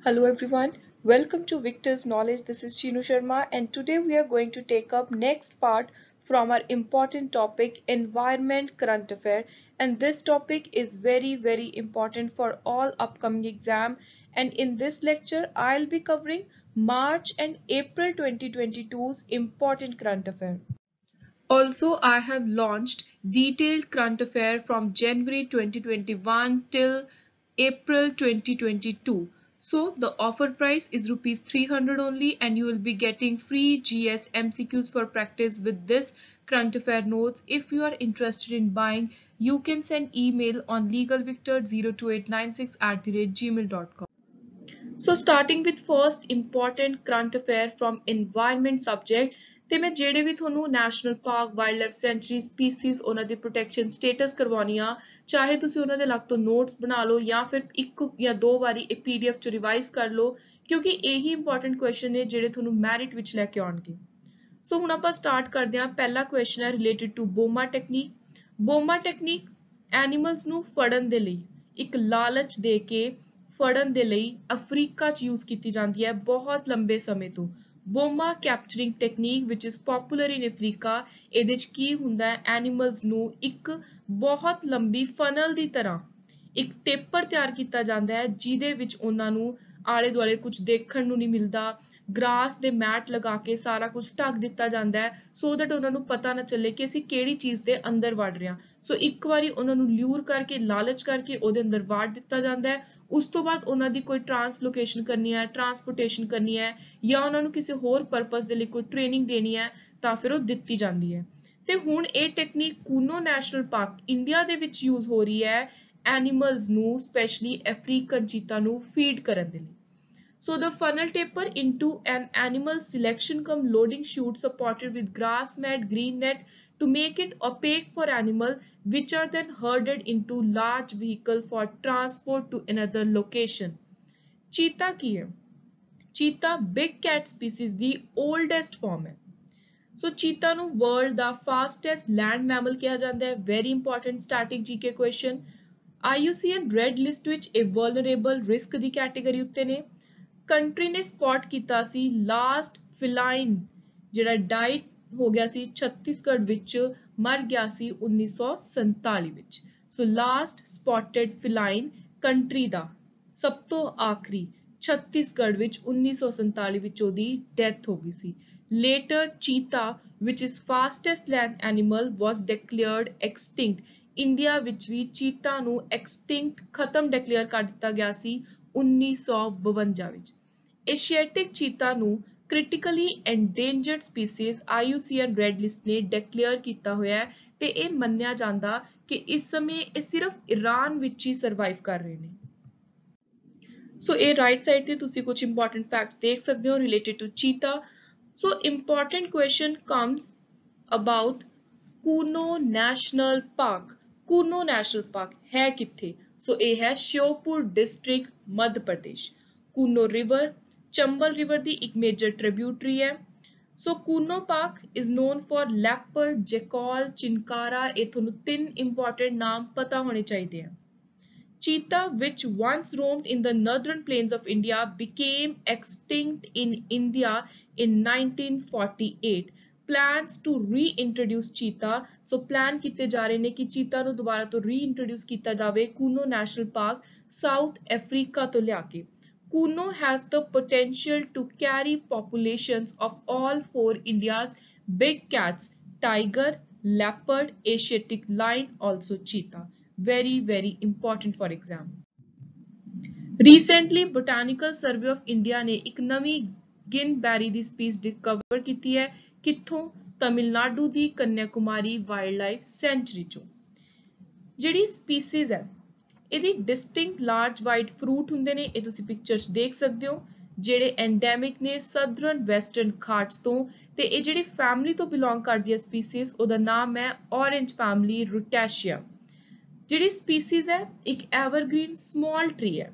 Hello everyone, welcome to Victor's Knowledge. This is Shinu Sharma and today we are going to take up next part from our important topic environment current affair, and this topic is very important for all upcoming exam, and in this lecture I'll be covering March and April 2022's important current affair. Also, I have launched detailed current affair from January 2021 till April 2022. So the offer price is rupees 300 only, and you will be getting free GS MCQs for practice with this current affair notes. If you are interested in buying, you can send email on legalvictor02896@gmail.com. So starting with first important current affair from environment subject, ਤੇ ਮੈਂ ਜਿਹੜੇ ਵੀ ਤੁਹਾਨੂੰ national park wild life sanctuary species ਉਹਨਾਂ ਦੀ protection status ਕਰਵਾਉਣੀ ਆ, ਚਾਹੇ ਤੁਸੀਂ ਉਹਨਾਂ ਦੇ ਅਲੱਗ ਤੋਂ ਨੋਟਸ ਬਣਾ ਲਓ ਜਾਂ ਫਿਰ ਇੱਕ ਜਾਂ ਦੋ ਵਾਰੀ ਇਹ ਪੀਡੀਐਫ ਚ ਰਿਵਾਈਜ਼ ਕਰ ਲਓ, ਕਿਉਂਕਿ ਇਹੀ ਇੰਪੋਰਟੈਂਟ ਕੁਐਸਚਨ ਨੇ ਜਿਹੜੇ ਤੁਹਾਨੂੰ ਮੈਰਿਟ ਵਿੱਚ ਲੈ ਕੇ ਆਉਣਗੇ। ਸੋ ਹੁਣ ਆਪਾਂ ਸਟਾਰਟ ਕਰਦੇ ਹਾਂ। ਪਹਿਲਾ ਕੁਐਸਚਨ ਹੈ related to boma technique. Boma technique animals ਨੂੰ ਫੜਨ ਦੇ ਲਈ ਇੱਕ ਲਾਲਚ ਦੇ ਕੇ ਫੜਨ ਦੇ ਲਈ ਅਫਰੀਕਾ 'ਚ ਯੂਜ਼ ਕੀਤੀ ਜਾਂਦੀ ਹੈ ਬਹੁਤ ਲੰਬੇ ਸਮੇਂ ਤੋਂ। Boma capturing technique which is popular in Africa. ਇਹਦੇ 'ਚ ਕੀ ਹੁੰਦਾ ਹੈ, ਐਨੀਮਲਸ ਨੂੰ ਇੱਕ ਬਹੁਤ ਲੰਬੀ ਫਨਲ ਦੀ ਤਰ੍ਹਾਂ ਇੱਕ ਟੇਪਰ ਤਿਆਰ ਕੀਤਾ ਜਾਂਦਾ ਹੈ ਜਿਹਦੇ ਵਿੱਚ ਉਹਨਾਂ ਨੂੰ ਆਲੇ ਦੁਆਲੇ ਕੁਝ ਦੇਖਣ ਨੂੰ ਨਹੀਂ ਮਿਲਦਾ। ਗ੍ਰਾਸ ਦੇ ਮੈਟ ਲਗਾ ਕੇ ਸਾਰਾ ਕੁਝ ਢੱਕ ਦਿੱਤਾ ਜਾਂਦਾ ਹੈ ਸੋ ਦੈਟ ਉਹਨਾਂ ਨੂੰ ਪਤਾ ਨਾ ਚੱਲੇ ਕਿ ਅਸੀਂ ਕਿਹੜੀ ਚੀਜ਼ ਦੇ ਅੰਦਰ ਵੜ ਰਹੇ ਹਾਂ। ਸੋ ਇੱਕ ਵਾਰੀ ਉਹਨਾਂ ਨੂੰ ਲਿਊਰ ਕਰਕੇ ਲਾਲਚ ਕਰਕੇ ਉਹਦੇ ਅੰਦਰ ਵਾੜ ਦਿੱਤਾ ਜਾਂਦਾ ਹੈ। ਉਸ ਤੋਂ ਬਾਅਦ ਉਹਨਾਂ ਦੀ ਕੋਈ ਟਰਾਂਸਲੋਕੇਸ਼ਨ ਕਰਨੀ ਹੈ, ਟਰਾਂਸਪੋਰਟੇਸ਼ਨ ਕਰਨੀ ਹੈ ਜਾਂ ਉਹਨਾਂ ਨੂੰ ਕਿਸੇ ਹੋਰ ਪਰਪਸ ਦੇ ਲਈ ਕੋਈ ਟ੍ਰੇਨਿੰਗ ਦੇਣੀ ਹੈ ਤਾਂ ਫਿਰ ਉਹ ਦਿੱਤੀ ਜਾਂਦੀ ਹੈ। ਤੇ ਹੁਣ ਇਹ ਟੈਕਨੀਕ ਕੂਨੋ ਨੈਸ਼ਨਲ ਪਾਰਕ ਇੰਡੀਆ ਦੇ ਵਿੱਚ ਯੂਜ਼ ਹੋ ਰਹੀ ਹੈ ਐਨੀਮਲਸ ਨੂੰ, ਸਪੈਸ਼ਲੀ ਅਫਰੀਕਨ ਚੀਤਾ ਨੂੰ ਫੀਡ ਕਰਨ ਦੇ ਲਈ। So the funnel taper into an animal selection cum loading chute supported with grass mat, green net to make it opaque for animal which are then herded into large vehicle for transport to another location. Cheetah ਕੀ ਹੈ? Cheetah big cat species ਦੀ oldest form ਹੈ। So cheetah ਨੂੰ world ਦਾ fastest land mammal ਕਿਹਾ ਜਾਂਦਾ ਹੈ। Very important static GK question। IUCN Red List ਵਿੱਚ ਇਹ vulnerable risk ਦੀ category ਉੱਤੇ ਨੇ। ਕੰਟਰੀ ਨੇ ਸਪੌਟ ਕੀਤਾ ਸੀ ਲਾਸਟ ਫਿਲਾਈਨ ਜਿਹੜਾ ਡਾਈਟ ਹੋ ਗਿਆ ਸੀ ਛੱਤੀਸਗੜ੍ਹ ਵਿੱਚ, ਮਰ ਗਿਆ ਸੀ 1947 ਵਿੱਚ। ਸੋ ਲਾਸਟ ਸਪੌਟਡ ਫਿਲਾਈਨ ਕੰਟਰੀ ਦਾ ਸਭ ਤੋਂ ਆਖਰੀ ਛੱਤੀਸਗੜ੍ਹ ਵਿੱਚ 1947 ਵਿੱਚ ਉਹਦੀ ਡੈਥ ਹੋ ਗਈ ਸੀ। Later cheetah which is fastest land animal was declared extinct. India ਵਿੱਚ ਵੀ ਚੀਤਾ ਨੂੰ ਐਕਸਟਿੰਕਟ ਖਤਮ ਡਿਕਲੇਅਰ ਕਰ ਦਿੱਤਾ ਗਿਆ ਸੀ 1952 ਵਿੱਚ। ਏਸ਼ੀਆਟਿਕ ਚੀਤਾ ਨੂੰ critically endangered species IUCN red list ਨੇ ਡਿਕਲੇਅਰ ਕੀਤਾ ਹੋਇਆ ਹੈ ਤੇ ਇਹ ਮੰਨਿਆ ਜਾਂਦਾ ਕਿ ਇਸ ਸਮੇਂ ਇਹ ਸਿਰਫ ਈਰਾਨ ਵਿੱਚ ਹੀ ਸਰਵਾਈਵ ਕਰ ਰਹੇ ਨੇ। ਸੋ ਇਹ ਰਾਈਟ ਸਾਈਡ ਤੇ ਤੁਸੀਂ ਕੁਝ ਇੰਪੋਰਟੈਂਟ ਫੈਕਟਸ ਦੇਖ ਸਕਦੇ ਹੋ related to cheetah. So important question comes about Kuno national park. Kuno national park ਹੈ ਕਿੱਥੇ? ਸੋ ਇਹ ਹੈ Sheopur district Madhya Pradesh. Kuno river Chambal river ਦੀ ਇੱਕ ਮੇਜਰ ਟ੍ਰਿਬਿਊਟਰੀ ਹੈ। So Kuno park is known for leopard, jackal, chinkara. ਇਹ ਤੁਹਾਨੂੰ ਤਿੰਨ ਇੰਪੋਰਟੈਂਟ ਨਾਮ ਪਤਾ ਹੋਣੇ ਚਾਹੀਦੇ ਆ। Cheetah, which once roamed in the northern plains of India, became extinct in India in 1948. Plans to reintroduce cheetah. So plan ਕੀਤੇ ਜਾ ਰਹੇ ਨੇ ਕਿ ਚੀਤਾ ਨੂੰ ਦੁਬਾਰਾ ਤੋਂ reintroduce ਕੀਤਾ ਜਾਵੇ ਕੂਨੋ ਨੈਸ਼ਨਲ ਪਾਰਕ ਸਾਊਥ ਅਫਰੀਕਾ ਤੋਂ ਲਿਆ ਕੇ। Kuno has the potential to carry populations of all four India's big cats: tiger, leopard, Asiatic lion, also cheetah. Very important for exam. Recently, Botanical Survey of India ਨੇ ਇੱਕ ਨਵੀਂ ਗਿਨਬੈਰੀ ਦੀ spice discover ਕੀਤੀ ਹੈ। ਕਿੱਥੋਂ? ਤਮਿਲਨਾਡੂ ਦੀ Kanyakumari wild life sanctuary ਚੋਂ। ਜਿਹੜੀ species ਹੈ ਇਹਦੀ ਡਿਸਟਿੰਕਟ ਲਾਰਜ ਵਾਈਟ ਫਰੂਟ ਹੁੰਦੇ ਨੇ, ਇਹ ਤੁਸੀਂ ਪਿਕਚਰ 'ਚ ਦੇਖ ਸਕਦੇ ਹੋ, ਜਿਹੜੇ ਐਂਡੈਮਿਕ ਨੇ ਸਦਰਨ ਵੈਸਟਰਨ ਘਾਟਸ ਤੋਂ, ਤੇ ਇਹ ਜਿਹੜੀ ਫੈਮਿਲੀ ਤੋਂ ਬਿਲੋਂਗ ਕਰਦੀ ਹੈ ਸਪੀਸੀਜ਼ ਉਹਦਾ ਨਾਮ ਹੈ ਔਰੇਂਜ ਫੈਮਿਲੀ ਰੂਟੈਸ਼ੀਆ। ਜਿਹੜੀ ਸਪੀਸੀਜ਼ ਹੈ ਇੱਕ ਐਵਰਗ੍ਰੀਨ ਸਮਾਲ ਟਰੀ ਹੈ।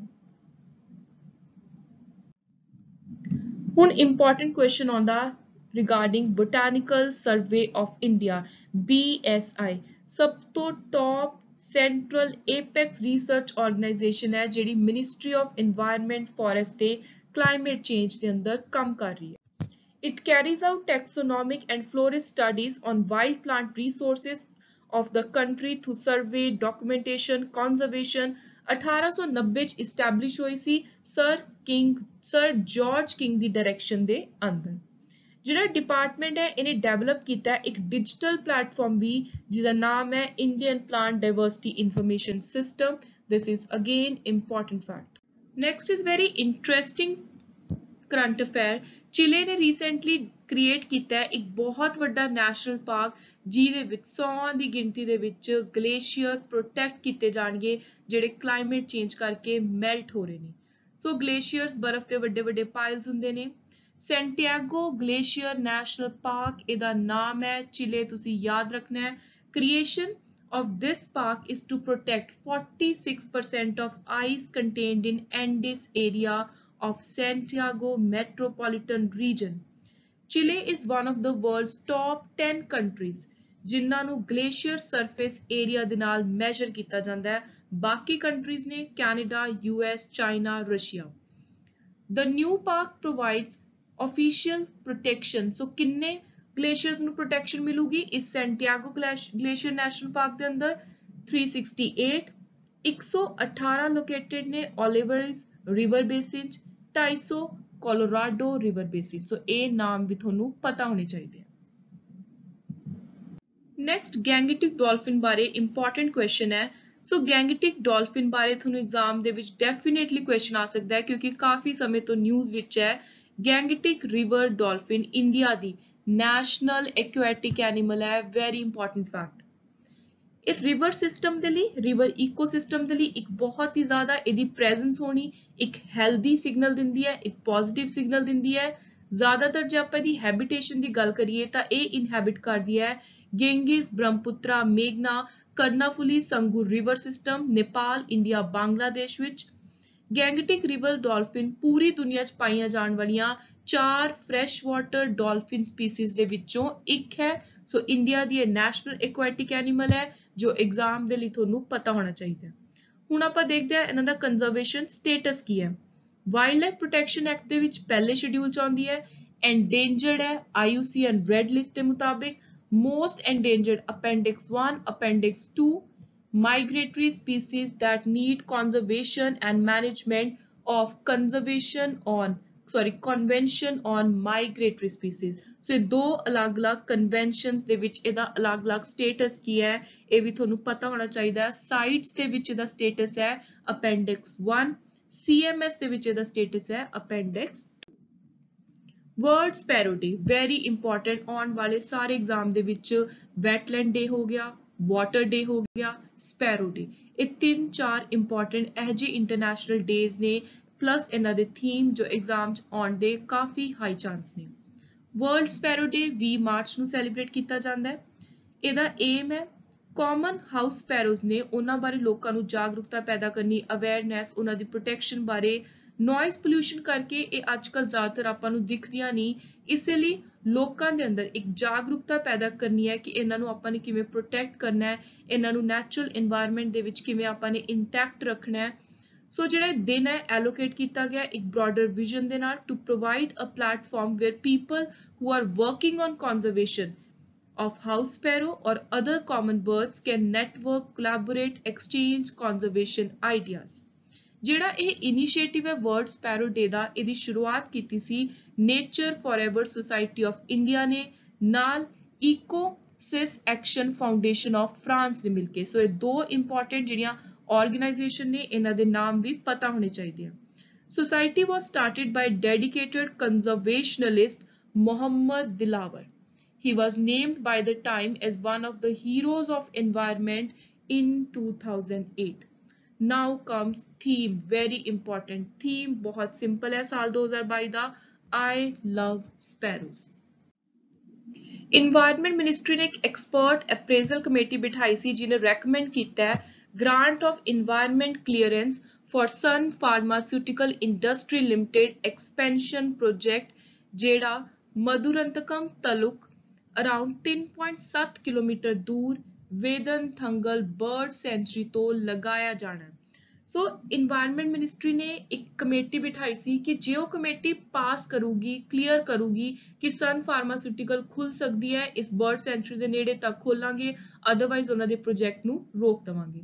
ਹੁਣ ਇੰਪੋਰਟੈਂਟ ਕੁਐਸਚਨ ਆਉਂਦਾ regarding botanical survey of India BSI। ਸਭ ਤੋਂ ਟੌਪ ਸੈਂਟਰਲ ਏਪੈਕਸ ਰਿਸਰਚ ਆਰਗੇਨਾਈਜੇਸ਼ਨ ਹੈ ਜਿਹੜੀ ਮਿਨਿਸਟਰੀ ਆਫ ਇਨਵਾਇਰਨਮੈਂਟ ਫੋਰੈਸਟ ਤੇ ਕਲਾਈਮੇਟ ਚੇਂਜ ਦੇ ਅੰਦਰ ਕੰਮ ਕਰ ਰਹੀ ਹੈ। It carries out taxonomic and florist studies on wild plant resources of the country through survey, documentation, conservation। 1890 ਚ establish ਹੋਈ ਸੀ ਸਰ ਜਾਰਜ ਕਿੰਗ ਦੀ ਡਾਇਰੈਕਸ਼ਨ ਦੇ ਅੰਦਰ। ਜਿਹੜਾ ਡਿਪਾਰਟਮੈਂਟ ਹੈ ਇਹਨੇ ਡਿਵੈਲਪ ਕੀਤਾ ਇੱਕ ਡਿਜੀਟਲ ਪਲੇਟਫਾਰਮ ਵੀ ਜਿਹਦਾ ਨਾਮ ਹੈ Indian plant diversity information system. This is again important fact। Next is very interesting current affair. Chile ਨੇ ਰੀਸੈਂਟਲੀ ਕ੍ਰੀਏਟ ਕੀਤਾ ਹੈ ਇੱਕ ਬਹੁਤ ਵੱਡਾ ਨੈਸ਼ਨਲ ਪਾਰਕ ਜਿਹਦੇ ਵਿੱਚ 100 ਦੀ ਗਿਣਤੀ ਦੇ ਵਿੱਚ ਗਲੇਸ਼ੀਅਰ ਪ੍ਰੋਟੈਕਟ ਕੀਤੇ ਜਾਣਗੇ ਜਿਹੜੇ ਕਲਾਈਮੇਟ ਚੇਂਜ ਕਰਕੇ ਮੈਲਟ ਹੋ ਰਹੇ ਨੇ। ਸੋ ਗਲੇਸ਼ੀਅਰਸ ਬਰਫ਼ ਦੇ ਵੱਡੇ ਵੱਡੇ ਪਾਈਲਸ ਹੁੰਦੇ ਨੇ। ਸੈਂਟੀਆਗੋ ਗਲੇਸ਼ੀਅਰ ਨੈਸ਼ਨਲ ਪਾਰਕ ਇਹਦਾ ਨਾਮ ਹੈ। ਚਿਲੇ ਤੁਸੀਂ ਯਾਦ ਰੱਖਣਾ ਹੈ। Creation of this park is to protect 46% of ice contained in Andes area of Santiago metropolitan region। Chile is one of the world's top 10 countries ਜਿਨ੍ਹਾਂ ਨੂੰ ਗਲੇਸ਼ੀਅਰ ਸਰਫੇਸ ਏਰੀਆ ਦੇ ਨਾਲ ਮੈਜ਼ਰ ਕੀਤਾ ਜਾਂਦਾ ਹੈ। ਬਾਕੀ ਕੰਟਰੀਜ਼ ਨੇ Canada, US, China, Russia. The new park provides official protection। So ਕਿੰਨੇ ਗਲੇਸ਼ੀਅਰਸ ਨੂੰ ਪ੍ਰੋਟੈਕਸ਼ਨ ਮਿਲੂਗੀ ਇਸ ਸੈਂਟੀਆਗੋ ਗਲੇਸ਼ੀਅਰ ਨੈਸ਼ਨਲ ਪਾਰਕ ਦੇ ਅੰਦਰ? 368। 118 ਲੋਕੇਟਡ ਨੇ ਓਲੀਵਰਸ ਰਿਵਰ ਬੇਸਿਨ ਚ, 250 ਕੋਲੋਰਾਡੋ ਰਿਵਰ ਬੇਸਿਨ। ਸੋ ਇਹ ਨਾਮ ਵੀ ਤੁਹਾਨੂੰ ਪਤਾ ਹੋਣੇ ਚਾਹੀਦੇ ਆ। ਨੈਕਸਟ ਗੈਂਗੇਟਿਕ ਡਾਲਫਿਨ ਬਾਰੇ ਇੰਪੋਰਟੈਂਟ ਕੁਐਸਚਨ ਹੈ। ਸੋ ਗੈਂਗੇਟਿਕ ਡਾਲਫਿਨ ਬਾਰੇ ਤੁਹਾਨੂੰ ਐਗਜ਼ਾਮ ਦੇ ਵਿੱਚ ਡੈਫੀਨੇਟਲੀ ਕੁਐਸਚਨ ਆ ਸਕਦਾ ਹੈ ਕਿਉਂਕਿ ਕਾਫੀ ਸਮੇਂ ਤੋਂ ਨਿਊਜ਼ ਵਿੱਚ ਹੈ। ਗੈਂਗੇਟਿਕ ਰਿਵਰ ਡਾਲਫਿਨ ਇੰਡੀਆ ਦੀ ਨੈਸ਼ਨਲ ਐਕੁਆਟਿਕ ਐਨੀਮਲ ਹੈ। Very important fact. ਇਹ ਰਿਵਰ ਸਿਸਟਮ ਦੇ ਲਈ, ਰਿਵਰ ਈਕੋਸਿਸਟਮ ਦੇ ਲਈ ਇੱਕ ਬਹੁਤ ਹੀ ਜ਼ਿਆਦਾ ਇਹਦੀ ਪ੍ਰੈਜ਼ੈਂਸ ਹੋਣੀ ਇੱਕ ਹੈਲਦੀ ਸਿਗਨਲ ਦਿੰਦੀ ਹੈ, ਇੱਕ ਪੋਜ਼ਿਟਿਵ ਸਿਗਨਲ ਦਿੰਦੀ ਹੈ। ਜ਼ਿਆਦਾਤਰ ਜੇ ਆਪਾਂ ਇਹਦੀ ਹੈਬਿਟੇਸ਼ਨ ਦੀ ਗੱਲ ਕਰੀਏ ਤਾਂ ਇਹ ਇਨਹੈਬਿਟ ਕਰਦੀ ਹੈ ਗੈਂਗੇਸ, ਬ੍ਰਹਮਪੁੱਤਰਾ, ਮੇਘਨਾ, Karnaphuli, Sangu river system, Nepal, India, Bangladesh ਵਿੱਚ। ਗੈਂਗੇਟਿਕ ਰਿਵਰ ਡਾਲਫਿਨ ਪੂਰੀ ਦੁਨੀਆ 'ਚ ਪਾਈਆਂ ਜਾਣ ਵਾਲੀਆਂ 4 ਫਰੈਸ਼ ਵਾਟਰ ਡਾਲਫਿਨ ਸਪੀਸੀਜ਼ ਦੇ ਵਿੱਚੋਂ ਇੱਕ ਹੈ। ਸੋ ਇੰਡੀਆ ਦੀ ਇਹ ਨੈਸ਼ਨਲ ਐਕੁਆਟਿਕ ਐਨੀਮਲ ਹੈ ਜੋ ਐਗਜ਼ਾਮ ਦੇ ਲਈ ਤੁਹਾਨੂੰ ਪਤਾ ਹੋਣਾ ਚਾਹੀਦਾ ਹੈ। ਹੁਣ ਆਪਾਂ ਦੇਖਦੇ ਹਾਂ ਇਹਨਾਂ ਦਾ ਕੰਜ਼ਰਵੇਸ਼ਨ ਸਟੇਟਸ ਕੀ ਹੈ। ਵਾਈਲਡ ਲਾਈਫ ਪ੍ਰੋਟੈਕਸ਼ਨ ਐਕਟ ਦੇ ਵਿੱਚ ਪਹਿਲੇ ਸ਼ਡਿਊਲ 'ਚ ਆਉਂਦੀ ਹੈ। ਐਂਡੇਂਜਰਡ ਹੈ IUCN ਰੈੱਡ ਲਿਸਟ ਦੇ ਮੁਤਾਬਿਕ। Most endangered appendix 1, appendix 2। migratory species that need conservation and management of convention on migratory species। ਸੋ ਇਹ ਦੋ ਅਲੱਗ-ਅਲੱਗ ਕਨਵੈਨਸ਼ਨਸ ਦੇ ਵਿੱਚ ਇਹਦਾ ਅਲੱਗ-ਅਲੱਗ ਸਟੇਟਸ ਕੀ ਹੈ ਇਹ ਵੀ ਤੁਹਾਨੂੰ ਪਤਾ ਹੋਣਾ ਚਾਹੀਦਾ ਹੈ। ਸਾਈਟਸ ਦੇ ਵਿੱਚ ਇਹਦਾ ਸਟੇਟਸ ਹੈ ਅਪੈਂਡਿਕਸ 1, CMS ਦੇ ਵਿੱਚ ਇਹਦਾ ਸਟੇਟਸ ਹੈ ਅਪੈਂਡਿਕਸ। ਵਰਲਡ ਸਪੈਰੋ ਡੇ ਵੈਰੀ ਇੰਪੋਰਟੈਂਟ ਆਉਣ ਵਾਲੇ ਸਾਰੇ ਐਗਜ਼ਾਮ ਦੇ ਵਿੱਚ। ਵੈਟਲੈਂਡ ਡੇ ਹੋ ਗਿਆ, ਵਾਟਰ ਡੇ ਹੋ ਗਿਆ, ਸਪੈਰੋ ਡੇ। ਇਹ 3-4 ਇੰਪੋਰਟੈਂਟ ਇਹੋ ਜਿਹੇ ਇੰਟਰਨੈਸ਼ਨਲ ਡੇਜ਼ ਨੇ ਪਲੱਸ ਇਹਨਾਂ ਦੇ ਥੀਮ ਜੋ ਐਗਜ਼ਾਮ 'ਚ ਆਉਣ ਦੇ ਕਾਫੀ ਹਾਈ ਚਾਂਸ ਨੇ। ਵਰਲਡ ਸਪੈਰੋ ਡੇ 20 ਮਾਰਚ ਨੂੰ ਸੈਲੀਬ੍ਰੇਟ ਕੀਤਾ ਜਾਂਦਾ ਹੈ। ਇਹਦਾ ਏਮ ਹੈ ਕਾਮਨ ਹਾਊਸ ਸਪੈਰੋਜ਼ ਨੇ ਉਹਨਾਂ ਬਾਰੇ ਲੋਕਾਂ ਨੂੰ ਜਾਗਰੂਕਤਾ ਪੈਦਾ ਕਰਨੀ, ਅਵੇਅਰਨੈਸ, ਉਹਨਾਂ ਦੀ ਪ੍ਰੋਟੈਕਸ਼ਨ ਬਾਰੇ। ਨੋਇਜ਼ ਪੋਲਿਊਸ਼ਨ ਕਰਕੇ ਇਹ ਅੱਜ ਕੱਲ੍ਹ ਜ਼ਿਆਦਾਤਰ ਆਪਾਂ ਨੂੰ ਦਿਖਦੀਆਂ ਨਹੀਂ, ਇਸੇ ਲਈ ਲੋਕਾਂ ਦੇ ਅੰਦਰ ਇੱਕ ਜਾਗਰੂਕਤਾ ਪੈਦਾ ਕਰਨੀ ਹੈ ਕਿ ਇਹਨਾਂ ਨੂੰ ਆਪਾਂ ਨੇ ਕਿਵੇਂ ਪ੍ਰੋਟੈਕਟ ਕਰਨਾ ਹੈ, ਇਹਨਾਂ ਨੂੰ ਨੈਚੁਰਲ ਇਨਵਾਇਰਨਮੈਂਟ ਦੇ ਵਿੱਚ ਕਿਵੇਂ ਆਪਾਂ ਨੇ ਇੰਟੈਕਟ ਰੱਖਣਾ ਹੈ। ਸੋ ਜਿਹੜਾ ਦਿਨ ਹੈ ਐਲੋਕੇਟ ਕੀਤਾ ਗਿਆ ਇੱਕ ਬ੍ਰੌਡਰ ਵਿਜ਼ਨ ਦੇ ਨਾਲ to provide a platform where people who are working on conservation of house sparrow or other common birds can network, collaborate, exchange conservation ideas। ਜਿਹੜਾ ਇਹ ਇਨੀਸ਼ੀਏਟਿਵ ਹੈ ਵਰਲਡ ਸਪੈਰੋ ਡੇ ਦਾ, ਇਹਦੀ ਸ਼ੁਰੂਆਤ ਕੀਤੀ ਸੀ nature forever society of India ਨੇ ਨਾਲ Ecosys action foundation of France ਨੇ ਮਿਲ ਕੇ। ਸੋ ਇਹ ਦੋ ਇੰਪੋਰਟੈਂਟ ਜਿਹੜੀਆਂ ਆਰਗੇਨਾਈਜੇਸ਼ਨ ਨੇ ਇਹਨਾਂ ਦੇ ਨਾਮ ਵੀ ਪਤਾ ਹੋਣੇ ਚਾਹੀਦੇ ਆ। Society was started by dedicated conservationist Mohammad Dilawar। He was named by the Time as one of the heroes of environment in 2008। Now comes theme, very important theme, बहुत simple है साल 2022 ਦਾ, I love sparrows। Environment Ministry ने एक expert appraisal committee बिठाई सी जिन्हें recommend किया है grant of environment clearance for Sun Pharmaceutical Industry Limited expansion project ਜਿਹੜਾ ਮਧੁਰੰਤਕਮ ਤਲੁਕ ਅਰਾਊਂਡ 3.7 ਕਿਲੋਮੀਟਰ ਦੂਰ वेदन थंगल बर्ड सेंचुरी तो लगाया जाना है। सो इन्वायरमेंट मिनिस्ट्री ने एक कमेटी बिठाई सी कि जे ਉਹ कमेटी पास करूगी क्लियर करूगी कि सन फार्मास्यूटिकल खुल ਸਕਦੀ ਹੈ ਇਸ ਬਰਡ ਸੈਂਚੁਰੀ ਦੇ ਨੇੜੇ ਤੱਕ ਖੋਲਾਂਗੇ ਅਦਰਵਾਈਜ਼ ਉਹਨਾਂ ਦੇ ਪ੍ਰੋਜੈਕਟ ਨੂੰ ਰੋਕ ਦੇਵਾਂਗੇ।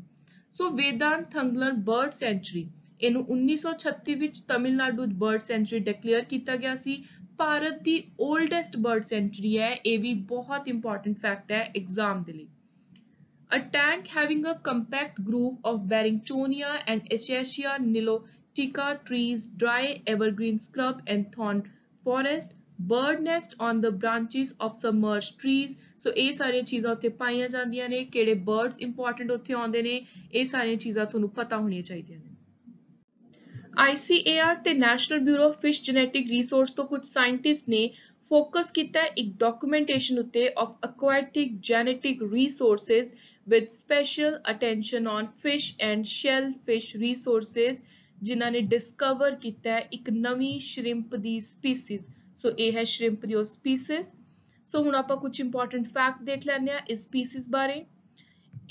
ਸੋ ਵੇਦਾਂਤ ਥੰਗਲਰ ਬਰਡ ਸੈਂਚੁਰੀ ਇਹਨੂੰ 1936 ਵਿੱਚ ਤਮਿਲਨਾਡੂ ਵਿੱਚ ਬਰਡ ਸੈਂਚੁਰੀ ਡਿਕਲੇਅਰ ਕੀਤਾ ਗਿਆ ਸੀ। ਭਾਰਤ ਦੀ 올ਡੈਸਟ ਬਰਡ ਸੈਂਚੁਰੀ ਹੈ, ਇਹ ਵੀ ਬਹੁਤ ਇੰਪੋਰਟੈਂਟ ਫੈਕਟ ਹੈ ਐਗਜ਼ਾਮ ਦੇ ਲਈ। A tank having a compact group of Barringtonia and Acacia nilotica trees, dry evergreen scrub and thorn forest, bird nest on the branches of submerged trees। So ਇਹ ਸਾਰੀਆਂ ਚੀਜ਼ਾਂ ਉੱਥੇ ਪਾਈਆਂ ਜਾਂਦੀਆਂ ਨੇ, ਕਿਹੜੇ birds important ਉੱਥੇ ਆਉਂਦੇ ਨੇ, ਇਹ ਸਾਰੀਆਂ ਚੀਜ਼ਾਂ ਤੁਹਾਨੂੰ ਪਤਾ ਹੋਣੀਆਂ ਚਾਹੀਦੀਆਂ ਨੇ। ICAR ਤੇ national bureau of fish genetic resource ਤੋਂ ਕੁਝ ਸਾਇੰਟਿਸਟ ਨੇ ਫੋਕਸ ਕੀਤਾ ਹੈ ਇੱਕ ਡਾਕੂਮੈਂਟੇਸ਼ਨ ਉੱਤੇ of aquatic genetic resources with special attention on fish and shellfish resources, ਜਿਨ੍ਹਾਂ ਨੇ ਡਿਸਕਵਰ ਕੀਤਾ ਹੈ ਇੱਕ ਨਵੀਂ ਸ਼੍ਰਿੰਪ ਦੀ ਸਪੀਸੀਜ਼। ਸੋ ਇਹ ਹੈ ਸ਼੍ਰਿੰਪ ਦੀ ਉਹ ਸਪੀਸੀਜ਼। ਸੋ ਹੁਣ ਆਪਾਂ ਕੁਝ ਇੰਪੋਰਟੈਂਟ ਫੈਕਟ ਦੇਖ ਲੈਂਦੇ ਆ ਇਸ ਸਪੀਸੀਜ਼ ਬਾਰੇ।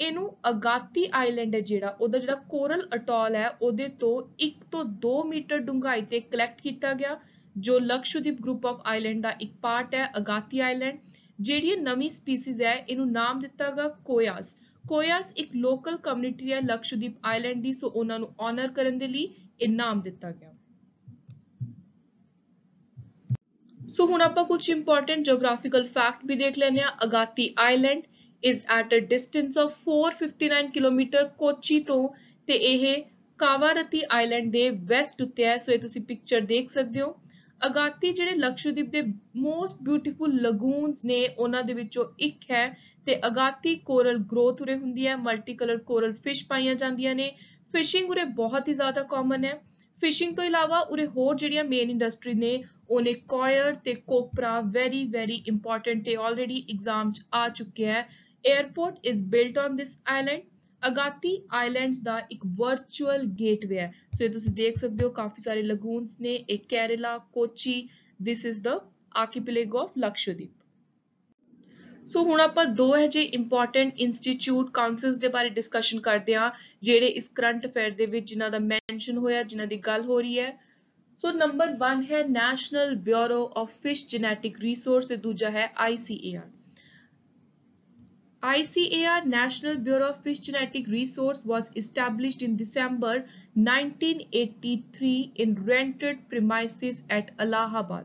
ਇਹਨੂੰ ਅਗਾਤੀ ਆਈਲੈਂਡ ਹੈ ਜਿਹੜਾ ਉਹਦਾ ਜਿਹੜਾ ਕੋਰਲ ਅਟੋਲ ਹੈ ਉਹਦੇ ਤੋਂ 1 ਤੋਂ 2 ਮੀਟਰ ਡੂੰਘਾਈ ਤੇ ਕਲੈਕਟ ਕੀਤਾ ਗਿਆ, ਜੋ ਲਕਸ਼ਦੀਪ ਗਰੁੱਪ ਆਫ ਆਈਲੈਂਡ ਦਾ ਇੱਕ ਪਾਰਟ ਹੈ ਅਗਾਤੀ ਆਈਲੈਂਡ। ਜਿਹੜੀ ਇਹ ਨਵੀਂ ਸਪੀਸੀਜ਼ ਹੈ ਇਹਨੂੰ ਨਾਮ ਦਿੱਤਾ ਗਿਆ ਕੋਇਆਸ। ਕੋਇਆਸ ਇੱਕ ਲੋਕਲ ਕਮਿਊਨਿਟੀ ਹੈ ਲਕਸ਼ਦੀਪ ਆਈਲੈਂਡ ਦੀ, ਸੋ ਉਹਨਾਂ ਨੂੰ ਆਨਰ ਕਰਨ ਦੇ ਲਈ ਇਹ ਨਾਮ ਦਿੱਤਾ ਗਿਆ। ਸੋ ਹੁਣ ਆਪਾਂ ਕੁਝ ਇੰਪੋਰਟੈਂਟ ਜਿਓਗ੍ਰਾਫੀਕਲ ਫੈਕਟ ਵੀ ਦੇਖ ਲੈਂਦੇ ਆ। Agatti island is at a distance of 459 kilometre Kochi ਤੋਂ, ਤੇ ਇਹ ਕਾਵਾਰਤੀ ਆਈਲੈਂਡ ਦੇ ਵੈਸਟ ਉੱਤੇ ਹੈ। ਸੋ ਇਹ ਤੁਸੀਂ ਪਿਕਚਰ ਦੇਖ ਸਕਦੇ ਹੋ। ਅਗਾਤੀ ਜਿਹੜੇ ਲਕਸ਼ਦੀਪ ਦੇ ਮੋਸਟ ਬਿਊਟੀਫੁਲ ਲਗੂਨਸ ਨੇ ਉਹਨਾਂ ਦੇ ਵਿੱਚੋਂ ਇੱਕ ਹੈ, ਤੇ ਅਗਾਤੀ ਕੋਰਲ ਗਰੋਥ ਉਰੇ ਹੁੰਦੀ ਹੈ, ਮਲਟੀ ਕਲਰ ਕੋਰਲ ਫਿਸ਼ ਪਾਈਆਂ ਜਾਂਦੀਆਂ ਨੇ। ਫਿਸ਼ਿੰਗ ਉਰੇ ਬਹੁਤ ਹੀ ਜ਼ਿਆਦਾ ਕਾਮਨ ਹੈ। ਫਿਸ਼ਿੰਗ ਤੋਂ ਇਲਾਵਾ ਉਰੇ ਹੋਰ ਜਿਹੜੀਆਂ ਮੇਨ ਇੰਡਸਟਰੀ ਨੇ ਉਹਨੇ ਕੋਇਰ ਤੇ ਕੋਪਰਾ, ਵੈਰੀ ਇੰਪੋਰਟੈਂਟ ਤੇ ਆਲਰੇਡੀ ਐਗਜ਼ਾਮ 'ਚ ਆ ਚੁੱਕਿਆ ਹੈ। Airport is built on this island। Agatti islands ਦਾ ਇੱਕ ਵਰਚੁਅਲ ਗੇਟਵੇ ਹੈ। ਸੋ ਇਹ ਤੁਸੀਂ ਦੇਖ ਸਕਦੇ ਹੋ ਕਾਫੀ ਸਾਰੇ ਲਗੂਨਸ ਨੇ, ਇਹ Kerala, Kochi, this is the archipelago of Lakshadweep. ਸੋ ਹੁਣ ਆਪਾਂ ਦੋ ਹੈ ਜੇ ਇੰਪੋਰਟੈਂਟ ਇੰਸਟੀਚਿਊਟ ਕਾਉਂਸਲਸ ਦੇ ਬਾਰੇ ਡਿਸਕਸ਼ਨ ਕਰਦੇ ਹਾਂ ਜਿਹੜੇ ਇਸ ਕਰੰਟ ਅਫੇਅਰ ਦੇ ਵਿੱਚ ਜਿਨ੍ਹਾਂ ਦਾ ਮੈਂਸ਼ਨ ਹੋਇਆ, ਜਿਨ੍ਹਾਂ ਦੀ ਗੱਲ ਹੋ ਰਹੀ ਹੈ। ਸੋ ਨੰਬਰ 1 ਹੈ national bureau of fish genetic resource ਤੇ ਦੂਜਾ ਹੈ ICAR। ICAR National Bureau of Fish Genetic Resource was established in December 1983 in rented premises at Allahabad।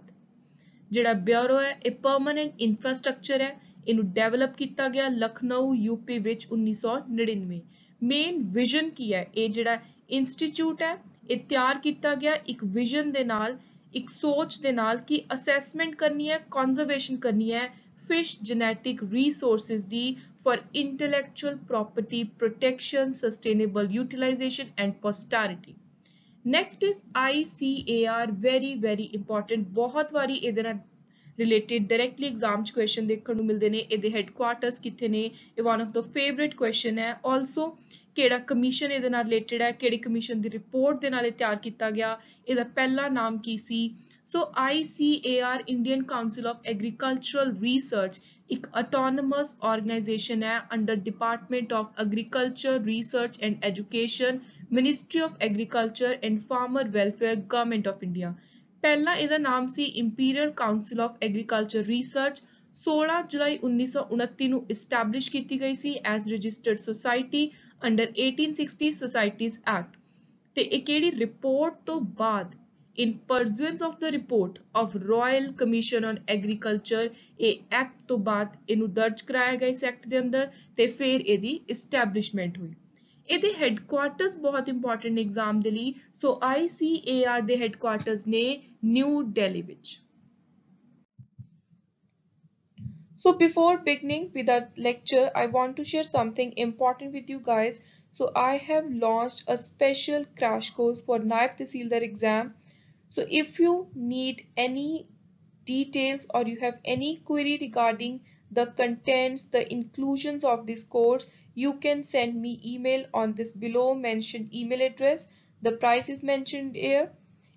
ਜਿਹੜਾ ਬਿਊਰੋ ਹੈ ਇਹ ਪਰਮਾਨੈਂਟ ਇਨਫਰਾਸਟ੍ਰਕਚਰ ਹੈ, ਇਹਨੂੰ ਡਿਵੈਲਪ ਕੀਤਾ ਗਿਆ ਲਖਨਊ ਯੂਪੀ ਵਿੱਚ 1999। ਮੇਨ ਵਿਜ਼ਨ ਕੀ ਹੈ, ਇਹ ਜਿਹੜਾ ਇੰਸਟੀਚਿਊਟ ਹੈ ਇਹ ਤਿਆਰ ਕੀਤਾ ਗਿਆ ਇੱਕ ਵਿਜ਼ਨ ਦੇ ਨਾਲ, ਇੱਕ ਸੋਚ ਦੇ ਨਾਲ ਕਿ ਅਸੈਸਮੈਂਟ ਕਰਨੀ ਹੈ, ਕੰਜ਼ਰਵੇਸ਼ਨ ਕਰਨੀ ਹੈ fish genetic resources the for intellectual property protection, sustainable utilization and posterity। Next is ICAR, very important, ਬਹੁਤ ਵਾਰੀ ਇਹਦੇ ਨਾਲ related directly exam 'ਚ question ਦੇਖਣ ਨੂੰ ਮਿਲਦੇ ਨੇ। ਇਹਦੇ headquarters ਕਿੱਥੇ ਨੇ, ਇਹ one of the favorite question ਹੈ। Also ਕਿਹੜਾ ਕਮਿਸ਼ਨ ਇਹਦੇ ਨਾਲ related ਹੈ, ਕਿਹੜੀ ਕਮਿਸ਼ਨ ਦੀ ਰਿਪੋਰਟ ਦੇ ਨਾਲ ਇਹ ਤਿਆਰ ਕੀਤਾ ਗਿਆ, ਇਹਦਾ ਪਹਿਲਾ ਨਾਮ ਕੀ ਸੀ। ਸੋ ICAR Indian Council of Agricultural Research ਇੱਕ autonomous organization ਹੈ under Department of Agriculture, Research and Education, Ministry of Agriculture and Farmer Welfare, Government of India। ਪਹਿਲਾਂ ਇਹਦਾ ਨਾਮ ਸੀ Imperial Council of Agriculture Research। 16 ਜੁਲਾਈ 1929 ਨੂੰ establish ਕੀਤੀ ਗਈ ਸੀ as registered society under 1860 Societies Act। ਤੇ ਇਹ ਕਿਹੜੀ ਰਿਪੋਰਟ ਤੋਂ ਬਾਅਦ in pursuance of the report of Royal Commission on Agriculture, ਇਹ ਐਕਟ ਤੋਂ ਬਾਅਦ ਇਹਨੂੰ ਦਰਜ ਕਰਾਇਆ ਗਿਆ ਇਸ ਐਕਟ ਦੇ ਅੰਦਰ, ਤੇ ਫਿਰ ਇਹਦੀ establishment ਹੋਈ। ਇਹਦੇ ਹੈਡਕੁਆਰਟਰਸ ਬਹੁਤ ਇੰਪੋਰਟੈਂਟ ਐਗਜ਼ਾਮ ਦੇ ਲਈ। ਸੋ ICAR ਦੇ ਹੈਡਕੁਆਰਟਰਸ ਨੇ ਨਿਊ ਦਿੱਲੀ ਵਿੱਚ। So before beginning with our lecture, I want to share something important with you guys. So I have launched a special crash course for Naib Tehsildar exam। So if you need any details or you have any query regarding the contents, the inclusions of this course, you can send me email on this below mentioned email address. The price is mentioned here.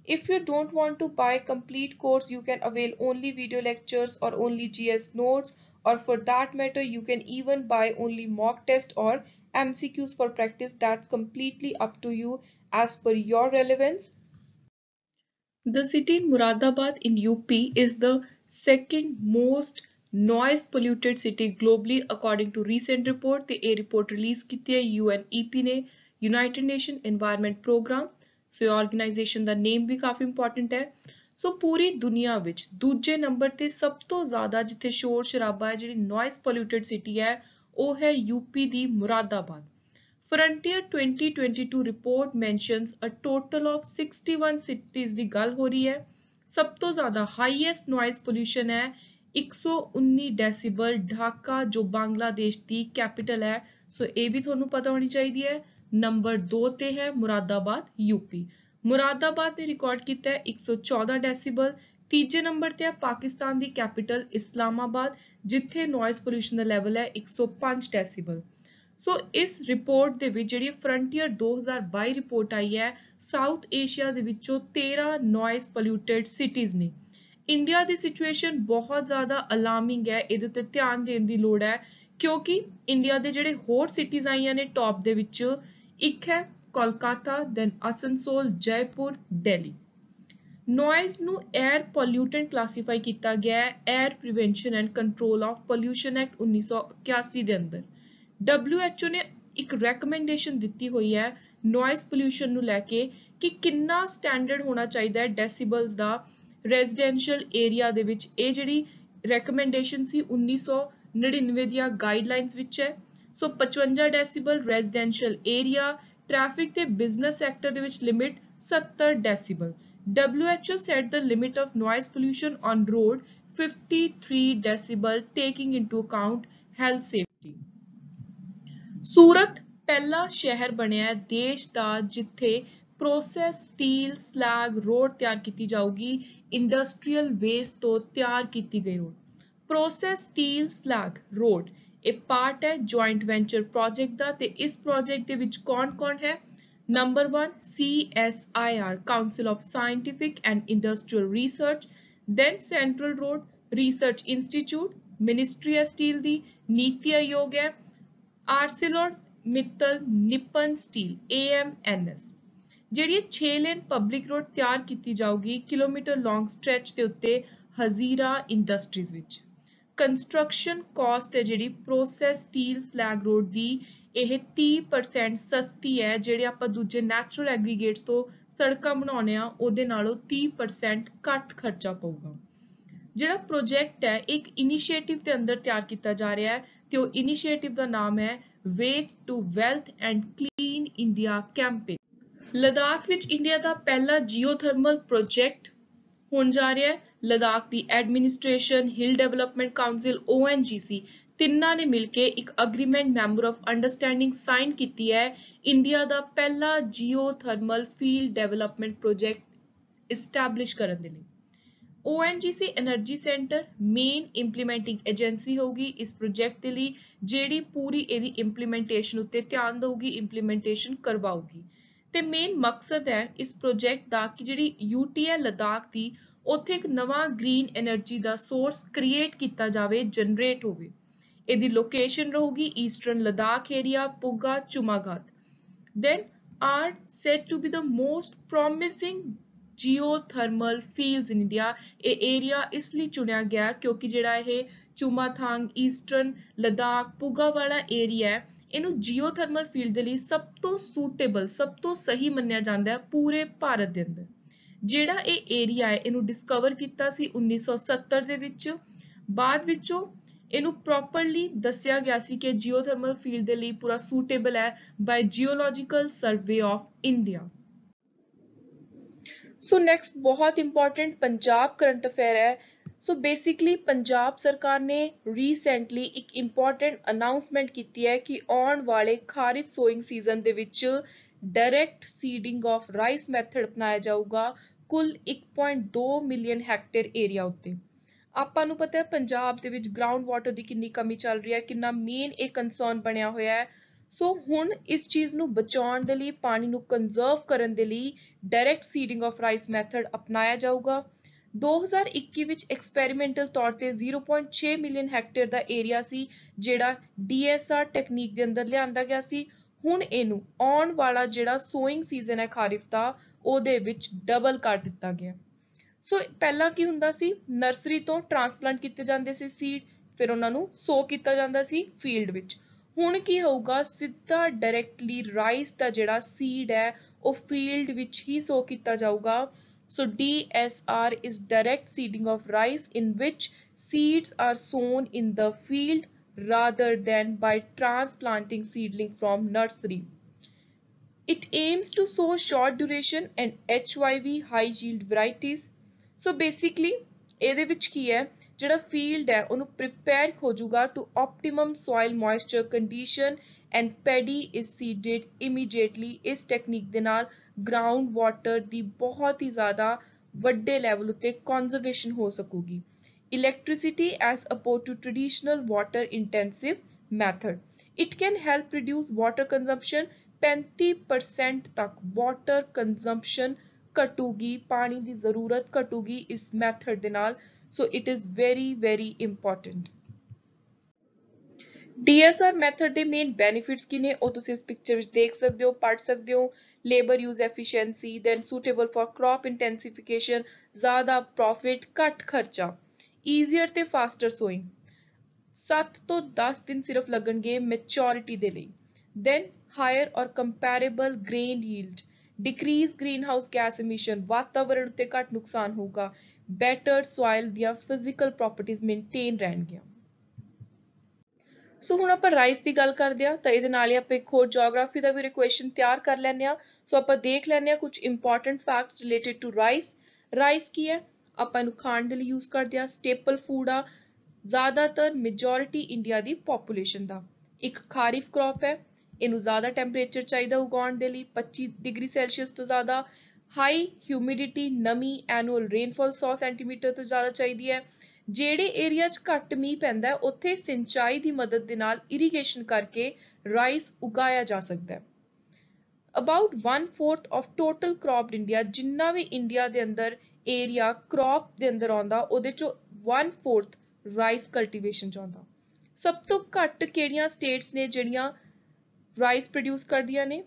If you don't want to buy complete course, you can avail only video lectures or only GS notes or for that matter you can even buy only mock test or MCQs for practice. That's completely up to you as per your relevance. The city in Muradabad in UP is the second most noise polluted city globally according to recent report ਤੇ ਇਹ report release ਕੀਤੀ ਹੈ UNEP ਨੇ, United Nations Environment Program। ਸੋ ਇਹ organization ਦਾ name ਵੀ ਕਾਫੀ important ਹੈ। ਸੋ ਪੂਰੀ ਦੁਨੀਆ ਵਿੱਚ ਦੂਜੇ ਨੰਬਰ ਤੇ ਸਭ ਤੋਂ ਜ਼ਿਆਦਾ ਜਿੱਥੇ ਸ਼ੋਰ ਸ਼ਰਾਬਾ ਹੈ ਜਿਹੜੀ noise polluted city ਹੈ ਉਹ ਹੈ UP the Moradabad. Frontier 2022 report mentions a total of 61 cities ਦੀ ਗੱਲ ਹੋ ਰਹੀ ਹੈ। ਸਭ ਤੋਂ ਜ਼ਿਆਦਾ highest noise pollution ਹੈ 119 ਡੈਸੀਬਲ ਢਾਕਾ ਜੋ ਬੰਗਲਾਦੇਸ਼ ਦੀ ਕੈਪੀਟਲ ਹੈ। ਸੋ ਇਹ ਵੀ ਤੁਹਾਨੂੰ ਪਤਾ ਹੋਣੀ ਚਾਹੀਦੀ ਹੈ। ਨੰਬਰ 2 ਤੇ ਹੈ ਮੁਰਾਦਾਬਾਦ ਯੂਪੀ। ਮੁਰਾਦਾਬਾਦ ਨੇ ਰਿਕਾਰਡ ਕੀਤਾ ਹੈ 114 ਡੈਸੀਬਲ। ਤੀਜੇ ਨੰਬਰ ਤੇ ਹੈ ਪਾਕਿਸਤਾਨ ਦੀ ਕੈਪੀਟਲ ਇਸਲਾਮਾਬਾਦ ਜਿੱਥੇ noise pollution ਦਾ ਲੈਵਲ ਹੈ 105 ਡੈਸੀਬਲ। ਸੋ ਇਸ ਰਿਪੋਰਟ ਦੇ ਵਿੱਚ ਜਿਹੜੀ ਫਰੰਟੀਅਰ 2022 ਰਿਪੋਰਟ ਆਈ ਹੈ ਸਾਊਥ ਏਸ਼ੀਆ ਦੇ ਵਿੱਚੋਂ 13 noise polluted cities ਨੇ। ਇੰਡੀਆ ਦੀ ਸਿਚੁਏਸ਼ਨ ਬਹੁਤ ਜ਼ਿਆਦਾ ਅਲਾਰਮਿੰਗ ਹੈ, ਇਹਦੇ ਉੱਤੇ ਧਿਆਨ ਦੇਣ ਦੀ ਲੋੜ ਹੈ ਕਿਉਂਕਿ ਇੰਡੀਆ ਦੇ ਜਿਹੜੇ ਹੋਰ ਸਿਟੀਜ਼ ਆਈਆਂ ਨੇ ਟੌਪ ਦੇ ਵਿੱਚ ਇੱਕ ਹੈ ਕੋਲਕਾਤਾ, ਦੈਨ ਅਸਨਸੋਲ, ਜੈਪੁਰ, ਦਿੱਲੀ। ਨੋਇਜ਼ ਨੂੰ 에ਅਰ ਪੋਲਿਊਟੈਂਟ ਕਲਾਸੀਫਾਈ ਕੀਤਾ ਗਿਆ ਹੈ air prevention and control of pollution act 1981 ਦੇ ਅੰਦਰ। WHO ਨੇ ਇੱਕ ਰეკਮੈਂਡੇਸ਼ਨ ਦਿੱਤੀ ਹੋਈ ਹੈ ਨੋਇਜ਼ ਪੋਲਿਊਸ਼ਨ ਨੂੰ ਲੈ ਕੇ ਕਿ ਕਿੰਨਾ ਸਟੈਂਡਰਡ ਹੋਣਾ ਚਾਹੀਦਾ ਹੈ ਡੈਸੀਬਲਸ ਦਾ ਰੈਜ਼ੀਡੈਂਸ਼ੀਅਲ ਏਰੀਆ ਦੇ ਵਿੱਚ। ਇਹ ਜਿਹੜੀ ਰეკਮੈਂਡੇਸ਼ਨ ਸੀ 1999 ਦੀਆਂ ਗਾਈਡਲਾਈਨਸ ਵਿੱਚ ਹੈ। ਸੋ 55 ਡੈਸੀਬਲ ਰੈਜ਼ੀਡੈਂਸ਼ੀਅਲ ਏਰੀਆ, ਟ੍ਰੈਫਿਕ ਤੇ ਬਿਜ਼ਨਸ ਸੈਕਟਰ ਦੇ ਵਿੱਚ limit 70 decibel. WHO set the limit of noise pollution on road 53 decibel taking into account health safety। ਸੂਰਤ ਪਹਿਲਾ ਸ਼ਹਿਰ ਬਣਿਆ ਹੈ ਦੇਸ਼ ਦਾ ਜਿੱਥੇ ਪ੍ਰੋਸੈਸ ਸਟੀਲ ਸਲੈਗ ਰੋਡ ਤਿਆਰ ਕੀਤੀ ਜਾਊਗੀ ਇੰਡਸਟਰੀਅਲ ਵੇਸਟ ਤੋਂ ਤਿਆਰ ਕੀਤੀ ਗਈ road. Process steel slag road ਇਹ ਪਾਰਟ ਹੈ ਜੁਆਇੰਟ ਵੈਂਚਰ ਪ੍ਰੋਜੈਕਟ ਦਾ ਤੇ ਇਸ ਪ੍ਰੋਜੈਕਟ ਦੇ ਵਿੱਚ ਕੌਣ ਹੈ? Number 1 CSIR Council of Scientific and Industrial Research, then Central Road Research Institute, Ministry of Steel ਦੀ, ਨੀਤੀ ਆਯੋਗ ਹੈ, ArcelorMittal Nippon Steel AMNS। ਜਿਹੜੀ 6 ਲੇਨ ਪਬਲਿਕ ਰੋਡ ਤਿਆਰ ਕੀਤੀ ਜਾਊਗੀ ਕਿਲੋਮੀਟਰ ਲੌਂਗ ਸਟ੍ਰੈਚ ਦੇ ਉੱਤੇ ਹਜ਼ੀਰਾ ਇੰਡਸਟਰੀਜ਼ ਵਿੱਚ। ਕੰਸਟਰਕਸ਼ਨ ਕਾਸਟ ਹੈ ਜਿਹੜੀ ਪ੍ਰੋਸੈਸ ਸਟੀਲ ਸਲੈਗ ਰੋਡ ਦੀ ਇਹ 30% ਸਸਤੀ ਹੈ। ਜਿਹੜੇ ਆਪਾਂ ਦੂਜੇ ਨੈਚੁਰਲ ਐਗਰੀਗੇਟਸ ਤੋਂ ਸੜਕਾਂ ਬਣਾਉਣੇ ਆ ਉਹਦੇ ਨਾਲੋਂ 30% ਘੱਟ ਖਰਚਾ ਪਊਗਾ। ਜਿਹੜਾ ਪ੍ਰੋਜੈਕਟ ਹੈ ਇੱਕ ਇਨੀਸ਼ੀਏਟਿਵ ਦੇ ਅੰਦਰ ਤਿਆਰ ਕੀਤਾ ਜਾ ਰਿਹਾ ਹੈ ਤੇ ਉਹ ਇਨੀਸ਼ੀਏਟਿਵ ਦਾ ਨਾਮ ਹੈ waste to wealth and clean India campaign. Ladakh ਵਿੱਚ ਇੰਡੀਆ ਦਾ ਪਹਿਲਾ ਜੀਓਥਰਮਲ ਪ੍ਰੋਜੈਕਟ ਹੋਣ ਜਾ ਰਿਹਾ ਹੈ। ਲਦਾਖ ਦੀ administration, hill development council, ONGC ਤਿੰਨਾਂ ਨੇ ਮਿਲ ਕੇ ਇੱਕ ਅਗਰੀਮੈਂਟ ਮੈਮੋਰ ਆਫ ਅੰਡਰਸਟੈਂਡਿੰਗ ਸਾਈਨ ਕੀਤੀ ਹੈ ਇੰਡੀਆ ਦਾ ਪਹਿਲਾ geothermal field development project establish ਕਰਨ ਦੇ ਲਈ। ONGC energy centre main implementing agency ਹੋਊਗੀ ਇਸ ਪ੍ਰੋਜੈਕਟ ਦੇ ਲਈ ਜਿਹੜੀ ਪੂਰੀ ਇਹਦੀ ਇੰਪਲੀਮੈਂਟੇਸ਼ਨ ਉੱਤੇ ਧਿਆਨ ਦੇਊਗੀ, ਇੰਪਲੀਮੈਂਟੇਸ਼ਨ ਕਰਵਾਊਗੀ। ਤੇ ਮੇਨ ਮਕਸਦ ਹੈ ਇਸ ਪ੍ਰੋਜੈਕਟ ਦਾ ਕਿ ਜਿਹੜੀ UT ਹੈ ਲਦਾਖ ਦੀ ਉੱਥੇ ਇੱਕ ਨਵਾਂ ਗ੍ਰੀਨ ਐਨਰਜੀ ਦਾ ਸੋਰਸ ਕ੍ਰੀਏਟ ਕੀਤਾ ਜਾਵੇ, ਜਨਰੇਟ ਹੋਵੇ। ਇਹਦੀ ਲੋਕੇਸ਼ਨ ਰਹੂਗੀ ਈਸਟਰਨ ਲਦਾਖ ਏਰੀਆ, ਪੁਗਾ, ਚੁਮਾਗਾਤ। Then are said to be the most promising geothermal fields in India। ਇਹ ਏਰੀਆ ਇਸ ਲਈ ਚੁਣਿਆ ਗਿਆ ਕਿਉਂਕਿ ਜਿਹੜਾ ਇਹ ਚੁਮਾਥਾਂਗ, ਈਸਟਰਨ ਲਦਾਖ, ਪੁਗਾ ਵਾਲਾ ਏਰੀਆ ਹੈ ਇਹਨੂੰ ਜੀਓਥਰਮਲ ਫੀਲਡ ਦੇ ਲਈ ਸਭ ਤੋਂ ਸੂਟੇਬਲ, ਸਭ ਤੋਂ ਸਹੀ ਮੰਨਿਆ ਜਾਂਦਾ ਹੈ ਪੂਰੇ ਭਾਰਤ ਦੇ ਅੰਦਰ। ਜਿਹੜਾ ਇਹ ਏਰੀਆ ਹੈ ਇਹਨੂੰ ਡਿਸਕਵਰ ਕੀਤਾ ਸੀ 1970 ਦੇ ਵਿੱਚ। ਬਾਅਦ ਵਿੱਚੋਂ ਇਹਨੂੰ ਪ੍ਰੋਪਰਲੀ ਦੱਸਿਆ ਗਿਆ ਸੀ ਕਿ ਜੀਓਥਰਮਲ ਫੀਲਡ ਦੇ ਲਈ ਪੂਰਾ ਸੂਟੇਬਲ ਹੈ by geological survey of India. So next ਬਹੁਤ ਇੰਪੋਰਟੈਂਟ ਪੰਜਾਬ ਕਰੰਟ ਅਫੇਅਰ ਹੈ। ਸੋ ਬੇਸਿਕਲੀ ਪੰਜਾਬ ਸਰਕਾਰ ਨੇ ਰੀਸੈਂਟਲੀ ਇੱਕ ਇੰਪੋਰਟੈਂਟ ਅਨਾਉਂਸਮੈਂਟ ਕੀਤੀ ਹੈ ਕਿ ਆਉਣ ਵਾਲੇ ਖਾਰਿਫ ਸੋਇੰਗ ਸੀਜ਼ਨ ਦੇ ਵਿੱਚ direct seeding of rice method ਅਪਣਾਇਆ ਜਾਊਗਾ ਕੁੱਲ 1.2 ਮਿਲੀਅਨ ਹੈਕਟੇਅਰ ਏਰੀਆ ਉੱਤੇ। ਆਪਾਂ ਨੂੰ ਪਤਾ ਹੈ ਪੰਜਾਬ ਦੇ ਵਿੱਚ ਗਰਾਊਂਡ ਵਾਟਰ ਦੀ ਕਿੰਨੀ ਕਮੀ ਚੱਲ ਰਹੀ ਹੈ, ਕਿੰਨਾ ਮੇਨ ਇਹ ਕੰਸਰਨ ਬਣਿਆ ਹੋਇਆ ਹੈ। ਸੋ ਹੁਣ ਇਸ ਚੀਜ਼ ਨੂੰ ਬਚਾਉਣ ਦੇ ਲਈ, ਪਾਣੀ ਨੂੰ ਕੰਜ਼ਰਵ ਕਰਨ ਦੇ ਲਈ direct seeding of rice method ਅਪਣਾਇਆ ਜਾਊਗਾ। 2021 ਵਿੱਚ ਐਕਸਪੈਰੀਮੈਂਟਲ ਤੌਰ ਤੇ 0.6 ਮਿਲੀਅਨ ਹੈਕਟੇਅਰ ਦਾ ਏਰੀਆ ਸੀ ਜਿਹੜਾ DSR ਟੈਕਨੀਕ ਦੇ ਅੰਦਰ ਲਿਆਂਦਾ ਗਿਆ ਸੀ। ਹੁਣ ਇਹਨੂੰ ਆਉਣ ਵਾਲਾ ਜਿਹੜਾ ਸੋਇੰਗ ਸੀਜ਼ਨ ਹੈ ਖਾਰਿਫ ਦਾ ਉਹਦੇ ਵਿੱਚ ਡਬਲ ਕਰ ਦਿੱਤਾ ਗਿਆ। ਸੋ ਪਹਿਲਾਂ ਕੀ ਹੁੰਦਾ ਸੀ, ਨਰਸਰੀ ਤੋਂ ਟ੍ਰਾਂਸਪਲਾਂਟ ਕੀਤੇ ਜਾਂਦੇ ਸੀ ਸੀਡ, ਫਿਰ ਉਹਨਾਂ ਨੂੰ ਸੋ ਕੀਤਾ ਜਾਂਦਾ ਸੀ ਫੀਲਡ ਵਿੱਚ। ਹੁਣ ਕੀ ਹੋਊਗਾ, ਸਿੱਧਾ ਡਾਇਰੈਕਟਲੀ ਰਾਈਸ ਦਾ ਜਿਹੜਾ ਸੀਡ ਹੈ ਉਹ ਫੀਲਡ ਵਿੱਚ ਹੀ ਸੋ ਕੀਤਾ ਜਾਊਗਾ। So DSR is direct seeding of rice in which seeds are sown in the field rather than by transplanting seedling from nursery. It aims to sow short duration and HYV high yield varieties. So basically ਇਹਦੇ ਵਿੱਚ ਕੀ ਹੈ, ਜਿਹੜਾ field ਹੈ ਉਹਨੂੰ prepare ਹੋ ਜਾਊਗਾ to optimum soil moisture condition and paddy is seeded immediately। ਇਸ technique ਦੇ ਨਾਲ ਗਰਾਊਂਡ ਵਾਟਰ ਦੀ ਬਹੁਤ ਹੀ ਜ਼ਿਆਦਾ ਵੱਡੇ ਲੈਵਲ ਉੱਤੇ ਕੰਜ਼ਰਵੇਸ਼ਨ ਹੋ ਸਕੂਗੀ। Electricity as oppose to traditional water intensive method, it can help reduce water consumption. 35% ਤੱਕ ਵਾਟਰ ਕੰਜ਼ੰਪਸ਼ਨ ਘਟੂਗੀ, ਪਾਣੀ ਦੀ ਜ਼ਰੂਰਤ ਘਟੂਗੀ ਇਸ ਮੈਥਡ ਦੇ ਨਾਲ। So it is very important. DSR method ਦੇ ਮੇਨ ਬੈਨੀਫਿਟਸ ਕੀ ਨੇ ਉਹ ਤੁਸੀਂ ਇਸ ਪਿਕਚਰ ਵਿੱਚ ਦੇਖ ਸਕਦੇ ਹੋ, ਪੜ੍ਹ ਸਕਦੇ ਹੋ। Labour use efficiency, then suitable for crop intensification, ਜ਼ਿਆਦਾ ਪ੍ਰੋਫਿਟ, ਘੱਟ ਖਰਚਾ, ਈਜ਼ੀਅਰ ਤੇ ਫਾਸਟਰ ਸੋਇੰਗ, 7 ਤੋਂ 10 ਦਿਨ ਸਿਰਫ ਲੱਗਣਗੇ ਮੈਚੋਰਿਟੀ ਦੇ ਲਈ। Then higher or comparable grain yield, decreases greenhouse gas emission, ਵਾਤਾਵਰਣ ਉੱਤੇ ਘੱਟ ਨੁਕਸਾਨ ਹੋਊਗਾ, ਬੈਟਰ ਸੋਇਲ ਦੀਆਂ ਫਿਜ਼ੀਕਲ ਪ੍ਰੋਪਰਟੀਜ਼ ਮੇਨਟੇਨ ਰਹਿਣਗੀਆਂ। ਸੋ ਹੁਣ ਆਪਾਂ ਰਾਈਸ ਦੀ ਗੱਲ ਕਰਦੇ ਹਾਂ ਤਾਂ ਇਹਦੇ ਨਾਲ ਹੀ ਆਪਾਂ ਇੱਕ ਹੋਰ ਜੀਓਗ੍ਰਾਫੀ ਦਾ ਵੀ ਇਕੁਏਸ਼ਨ ਤਿਆਰ ਕਰ ਲੈਂਦੇ ਹਾਂ। ਸੋ ਆਪਾਂ ਦੇਖ ਲੈਂਦੇ ਹਾਂ ਕੁਝ important facts related to rice. Rice ਕੀ ਹੈ, ਆਪਾਂ ਇਹਨੂੰ ਖਾਣ ਦੇ ਲਈ ਯੂਜ਼ ਕਰਦੇ ਹਾਂ, ਸਟੇਪਲ ਫੂਡ ਆ ਜ਼ਿਆਦਾਤਰ ਮੈਜੋਰਿਟੀ ਇੰਡੀਆ ਦੀ ਪੋਪੂਲੇਸ਼ਨ ਦਾ। ਇੱਕ ਖਾਰਿਫ ਕ੍ਰੌਪ ਹੈ, ਇਹਨੂੰ ਜ਼ਿਆਦਾ ਟੈਂਪਰੇਚਰ ਚਾਹੀਦਾ ਉਗਾਉਣ ਦੇ ਲਈ, 25 ਡਿਗਰੀ ਸੈਲਸੀਅਸ ਤੋਂ ਜ਼ਿਆਦਾ, ਹਾਈ ਹਿਊਮਿਡਿਟੀ ਨਮੀ, ਐਨੂਅਲ ਰੇਨਫਾਲ 100 ਸੈਂਟੀਮੀਟਰ ਤੋਂ ਜ਼ਿਆਦਾ ਚਾਹੀਦੀ ਹੈ। ਜਿਹੜੇ ਏਰੀਆ 'ਚ ਘੱਟ ਮੀਂਹ ਪੈਂਦਾ ਉੱਥੇ ਸਿੰਚਾਈ ਦੀ ਮਦਦ ਦੇ ਨਾਲ ਇਰੀਗੇਸ਼ਨ ਕਰਕੇ ਰਾਈਸ ਉਗਾਇਆ ਜਾ ਸਕਦਾ ਹੈ। ਅਬਾਊਟ 1/4 ਆਫ ਟੋਟਲ ਕ੍ਰੌਪਡ ਇੰਡੀਆ, ਜਿੰਨਾ ਵੀ ਇੰਡੀਆ ਦੇ ਅੰਦਰ ਏਰੀਆ ਕ੍ਰੌਪ ਦੇ ਅੰਦਰ ਆਉਂਦਾ ਉਹਦੇ ਚੋਂ 1/4 ਰਾਈਸ ਕਲਟੀਵੇਸ਼ਨ 'ਚ ਆਉਂਦਾ। ਸਭ ਤੋਂ ਘੱਟ ਕਿਹੜੀਆਂ ਸਟੇਟਸ ਨੇ ਜਿਹੜੀਆਂ ਰਾਈਸ ਪ੍ਰੋਡਿਊਸ ਕਰਦੀਆਂ ਨੇ?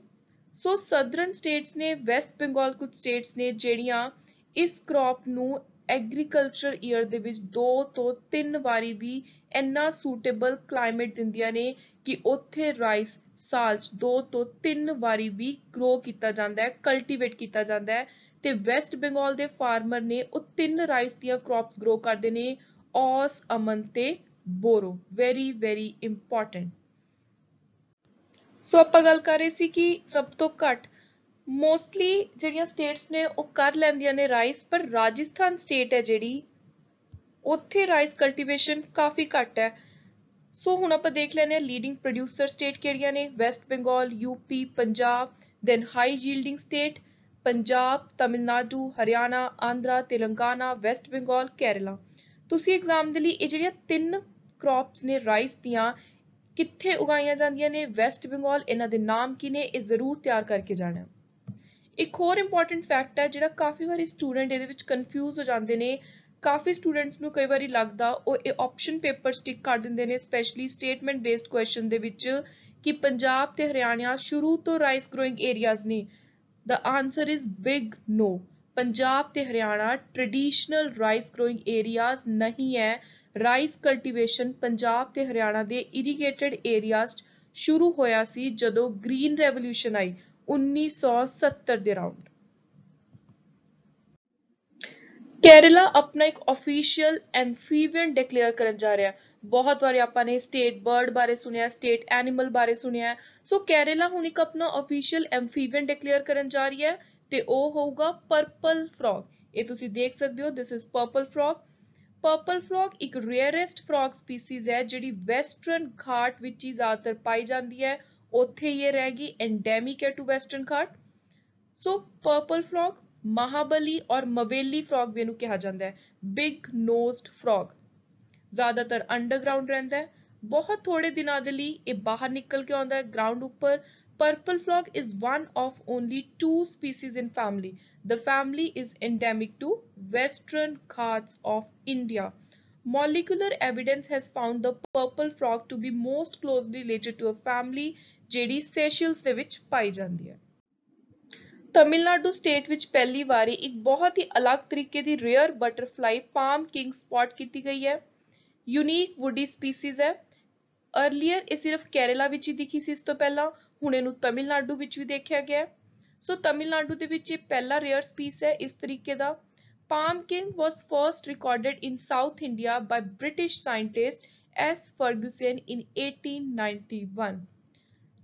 ਸੋ ਸਦਰਨ ਸਟੇਟਸ ਨੇ, ਵੈਸਟ ਬੰਗਾਲ ਕੁਝ ਸਟੇਟਸ ਨੇ ਜਿਹੜੀਆਂ ਇਸ ਕ੍ਰੌਪ ਨੂੰ ਐਗਰੀਕਲਚਰ ਈਅਰ ਦੇ ਵਿੱਚ 2 ਤੋਂ 3 ਵਾਰੀ ਵੀ ਇੰਨਾ ਸੂਟੇਬਲ ਕਲਾਈਮੇਟ ਦਿੰਦੀਆਂ ਨੇ ਕਿ ਉੱਥੇ ਰਾਈਸ ਸਾਲ 'ਚ 2 ਤੋਂ 3 ਵਾਰੀ ਵੀ ਗਰੋ ਕੀਤਾ ਜਾਂਦਾ ਹੈ, ਕਲਟੀਵੇਟ ਕੀਤਾ ਜਾਂਦਾ ਹੈ। ਤੇ ਵੈਸਟ ਬੰਗਾਲ ਦੇ ਫਾਰਮਰ ਨੇ ਉਹ 3 ਰਾਈਸ ਦੀਆਂ ਕ੍ਰੌਪਸ ਗਰੋ ਕਰਦੇ ਨੇ, ਔਸ, ਅਮਨ ਤੇ ਬੋਰੋ। Very important. ਸੋ ਆਪਾਂ ਗੱਲ ਕਰ ਰਹੇ ਸੀ ਕਿ ਸਭ ਤੋਂ ਘੱਟ ਮੋਸਟਲੀ ਜਿਹੜੀਆਂ ਸਟੇਟਸ ਨੇ ਉਹ ਕਰ ਲੈਂਦੀਆਂ ਨੇ ਰਾਈਸ, ਪਰ ਰਾਜਸਥਾਨ ਸਟੇਟ ਹੈ ਜਿਹੜੀ ਉੱਥੇ ਰਾਈਸ ਕਲਟੀਵੇਸ਼ਨ ਕਾਫੀ ਘੱਟ ਹੈ। ਸੋ ਹੁਣ ਆਪਾਂ ਦੇਖ ਲੈਂਦੇ ਹਾਂ ਲੀਡਿੰਗ ਪ੍ਰੋਡਿਊਸਰ ਸਟੇਟ ਕਿਹੜੀਆਂ ਨੇ? West Bengal, UP, Punjab. Then high yielding state Punjab, Tamil Nadu, Haryana, Andhra, Telangana, West Bengal, Kerala. ਤੁਸੀਂ ਐਗਜ਼ਾਮ ਦੇ ਲਈ ਇਹ ਜਿਹੜੀਆਂ 3 ਕ੍ਰੌਪਸ ਨੇ ਰਾਈਸ ਦੀਆਂ ਕਿੱਥੇ ਉਗਾਈਆਂ ਜਾਂਦੀਆਂ ਨੇ? ਵੈਸਟ ਬੰਗਾਲ। ਇਹਨਾਂ ਦੇ ਨਾਮ ਕੀ ਨੇ ਇਹ ਜ਼ਰੂਰ ਤਿਆਰ ਕਰਕੇ ਜਾਣਾ। ਇੱਕ ਹੋਰ ਇੰਪੋਰਟੈਂਟ ਫੈਕਟ ਹੈ ਜਿਹੜਾ ਕਾਫੀ ਵਾਰੀ ਸਟੂਡੈਂਟ ਇਹਦੇ ਵਿੱਚ ਕਨਫਿਊਜ਼ ਹੋ ਜਾਂਦੇ ਨੇ, ਕਾਫੀ ਸਟੂਡੈਂਟਸ ਨੂੰ ਕਈ ਵਾਰੀ ਲੱਗਦਾ ਉਹ ਇਹ ਆਪਸ਼ਨ ਪੇਪਰ ਸਟਿਕ ਕਰ ਦਿੰਦੇ ਨੇ ਸਪੈਸ਼ਲੀ ਸਟੇਟਮੈਂਟ ਬੇਸਡ ਕੁਐਸਚਨ ਦੇ ਵਿੱਚ ਕਿ ਪੰਜਾਬ ਤੇ ਹਰਿਆਣਾ ਸ਼ੁਰੂ ਤੋਂ ਰਾਈਸ ਗਰੋਇੰਗ ਏਰੀਆਜ਼ ਨੇ। ਦ ਆਨਸਰ ਇਜ਼ ਬਿਗ ਨੋ। ਪੰਜਾਬ ਤੇ Haryana traditional rice growing areas ਨਹੀਂ ਹੈ। ਰਾਈਸ ਕਲਟੀਵੇਸ਼ਨ ਪੰਜਾਬ ਤੇ ਹਰਿਆਣਾ ਦੇ ਇਰੀਗੇਟਡ ਏਰੀਆਜ਼ 'ਚ ਸ਼ੁਰੂ ਹੋਇਆ ਸੀ ਜਦੋਂ ਗ੍ਰੀਨ ਰੈਵੋਲਿਊਸ਼ਨ ਆਈ 1970 ਦੇ ਅਰਾਊਂਡ। ਕੇਰਲਾ ਆਪਣਾ ਇੱਕ ਆਫੀਸ਼ੀਅਲ ਐਮਫੀਬੀਅਨ ਡਿਕਲੇਅਰ ਕਰਨ ਜਾ ਰਿਹਾ। ਬਹੁਤ ਵਾਰੀ ਆਪਾਂ ਨੇ ਸਟੇਟ ਬਰਡ ਬਾਰੇ ਸੁਣਿਆ, ਸਟੇਟ ਐਨੀਮਲ ਬਾਰੇ ਸੁਣਿਆ। ਸੋ ਕੇਰਲਾ ਹੁਣ ਇੱਕ ਆਪਣਾ ਆਫੀਸ਼ੀਅਲ ਐਮਫੀਬੀਅਨ ਡਿਕਲੇਅਰ ਕਰਨ ਜਾ ਰਹੀ ਹੈ ਤੇ ਉਹ ਹੋਊਗਾ ਪਰਪਲ ਫਰੌਗ। ਇਹ ਤੁਸੀਂ ਦੇਖ ਸਕਦੇ ਹੋ, this is purple frog. Purple frog ਇੱਕ ਰੇਅਰੈਸਟ ਫਰੌਗ ਸਪੀਸੀਜ਼ ਹੈ ਜਿਹੜੀ ਵੈਸਟਰਨ ਘਾਟ ਵਿੱਚ ਹੀ ਜ਼ਿਆਦਾਤਰ ਪਾਈ ਜਾਂਦੀ ਹੈ, ਉੱਥੇ ਹੀ ਇਹ ਰਹਿ ਗਈ, ਐਂਡੈਮਿਕ ਹੈ ਟੂ ਵੈਸਟਰਨ ਘਾਟ। ਸੋ ਪਰਪਲ ਫਰੌਗ, ਮਹਾਬਲੀ ਔਰ ਮਵੇਲੀ ਫਰੌਗ ਵੀ ਇਹਨੂੰ ਕਿਹਾ ਜਾਂਦਾ ਹੈ। ਬਿਗ ਨੋਜ਼ਡ ਫਰੌਗ, ਜ਼ਿਆਦਾਤਰ ਅੰਡਰਗਰਾਉਂਡ ਰਹਿੰਦਾ ਹੈ, ਬਹੁਤ ਥੋੜੇ ਦਿਨਾਂ ਦੇ ਲਈ ਇਹ ਬਾਹਰ ਨਿਕਲ ਕੇ ਆਉਂਦਾ ਹੈ ਗਰਾਊਂਡ ਉੱਪਰ, Purple frog is one of only two species in family. The family is endemic to Western Ghats of India. Molecular evidence has found the purple frog to be most closely related to a family ਜਿਹੜੀ Seychelles ਦੇ ਵਿੱਚ ਪਾਈ ਜਾਂਦੀ ਹੈ। Tamil Nadu state ਵਿੱਚ ਪਹਿਲੀ ਵਾਰੀ ਇੱਕ ਬਹੁਤ ਹੀ ਅਲੱਗ ਤਰੀਕੇ ਦੀ rare butterfly palm king spot ਕੀਤੀ ਗਈ ਹੈ। ਯੂਨੀਕ ਵੁਡੀ ਸਪੀਸੀਜ਼ ਹੈ। अर्लीयर ਇਹ ਸਿਰਫ ਕੇਰਲਾ ਵਿੱਚ ਹੀ ਦਿਖੀ ਸੀ ਇਸ ਤੋਂ ਪਹਿਲਾਂ, ਹੁਣ ਇਹਨੂੰ ਤਮਿਲਨਾਡੂ ਵਿੱਚ ਵੀ ਦੇਖਿਆ ਗਿਆ ਹੈ। ਸੋ ਤਮਿਲਨਾਡੂ ਦੇ ਵਿੱਚ ਇਹ ਪਹਿਲਾ ਰੇਅਰ ਸਪੀਸ ਹੈ ਇਸ ਤਰੀਕੇ ਦਾ। Palm king was first recorded in South India by British scientist S. Ferguson in 1891।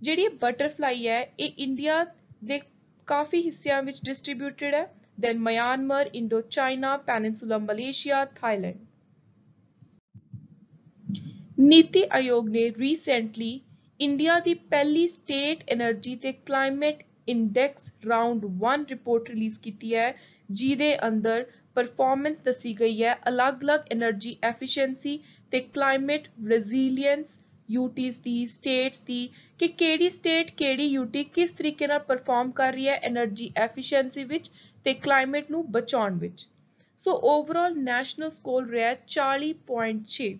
ਜਿਹੜੀ ਬਟਰਫਲਾਈ ਹੈ ਇਹ ਇੰਡੀਆ ਦੇ ਕਾਫੀ ਹਿੱਸਿਆਂ ਵਿੱਚ ਡਿਸਟ੍ਰੀਬਿਊਟਡ ਹੈ, then Myanmar, Indo China, peninsula Malaysia, Thailand. Niti Aayog ਨੇ ਰੀਸੈਂਟਲੀ ਇੰਡੀਆ ਦੀ ਪਹਿਲੀ ਸਟੇਟ એનર્ਜੀ ਤੇ climate index round 1 report release ਕੀਤੀ ਹੈ, ਜਿਹਦੇ ਅੰਦਰ ਪਰਫਾਰਮੈਂਸ ਦੱਸੀ ਗਈ ਹੈ ਅਲੱਗ-ਅਲੱਗ એનર્ਜੀ ਐਫੀਸ਼ੀਐਂਸੀ ਤੇ ਕਲਾਈਮੇਟ ਰੈਜ਼ੀਲੀਅੰਸ ਯੂਟੀਜ਼ ਦੀ, ਸਟੇਟਸ ਦੀ, ਕਿ ਕਿਹੜੀ ਸਟੇਟ ਕਿਹੜੀ ਯੂਟੀ ਕਿਸ ਤਰੀਕੇ ਨਾਲ ਪਰਫਾਰਮ ਕਰ ਰਹੀ ਹੈ એનર્ਜੀ ਐਫੀਸ਼ੀਐਂਸੀ ਵਿੱਚ ਤੇ ਕਲਾਈਮੇਟ ਨੂੰ ਬਚਾਉਣ ਵਿੱਚ। ਸੋ ਓਵਰਆਲ ਨੈਸ਼ਨਲ ਸਕੋਰ ਰਿਹਾ 40.6।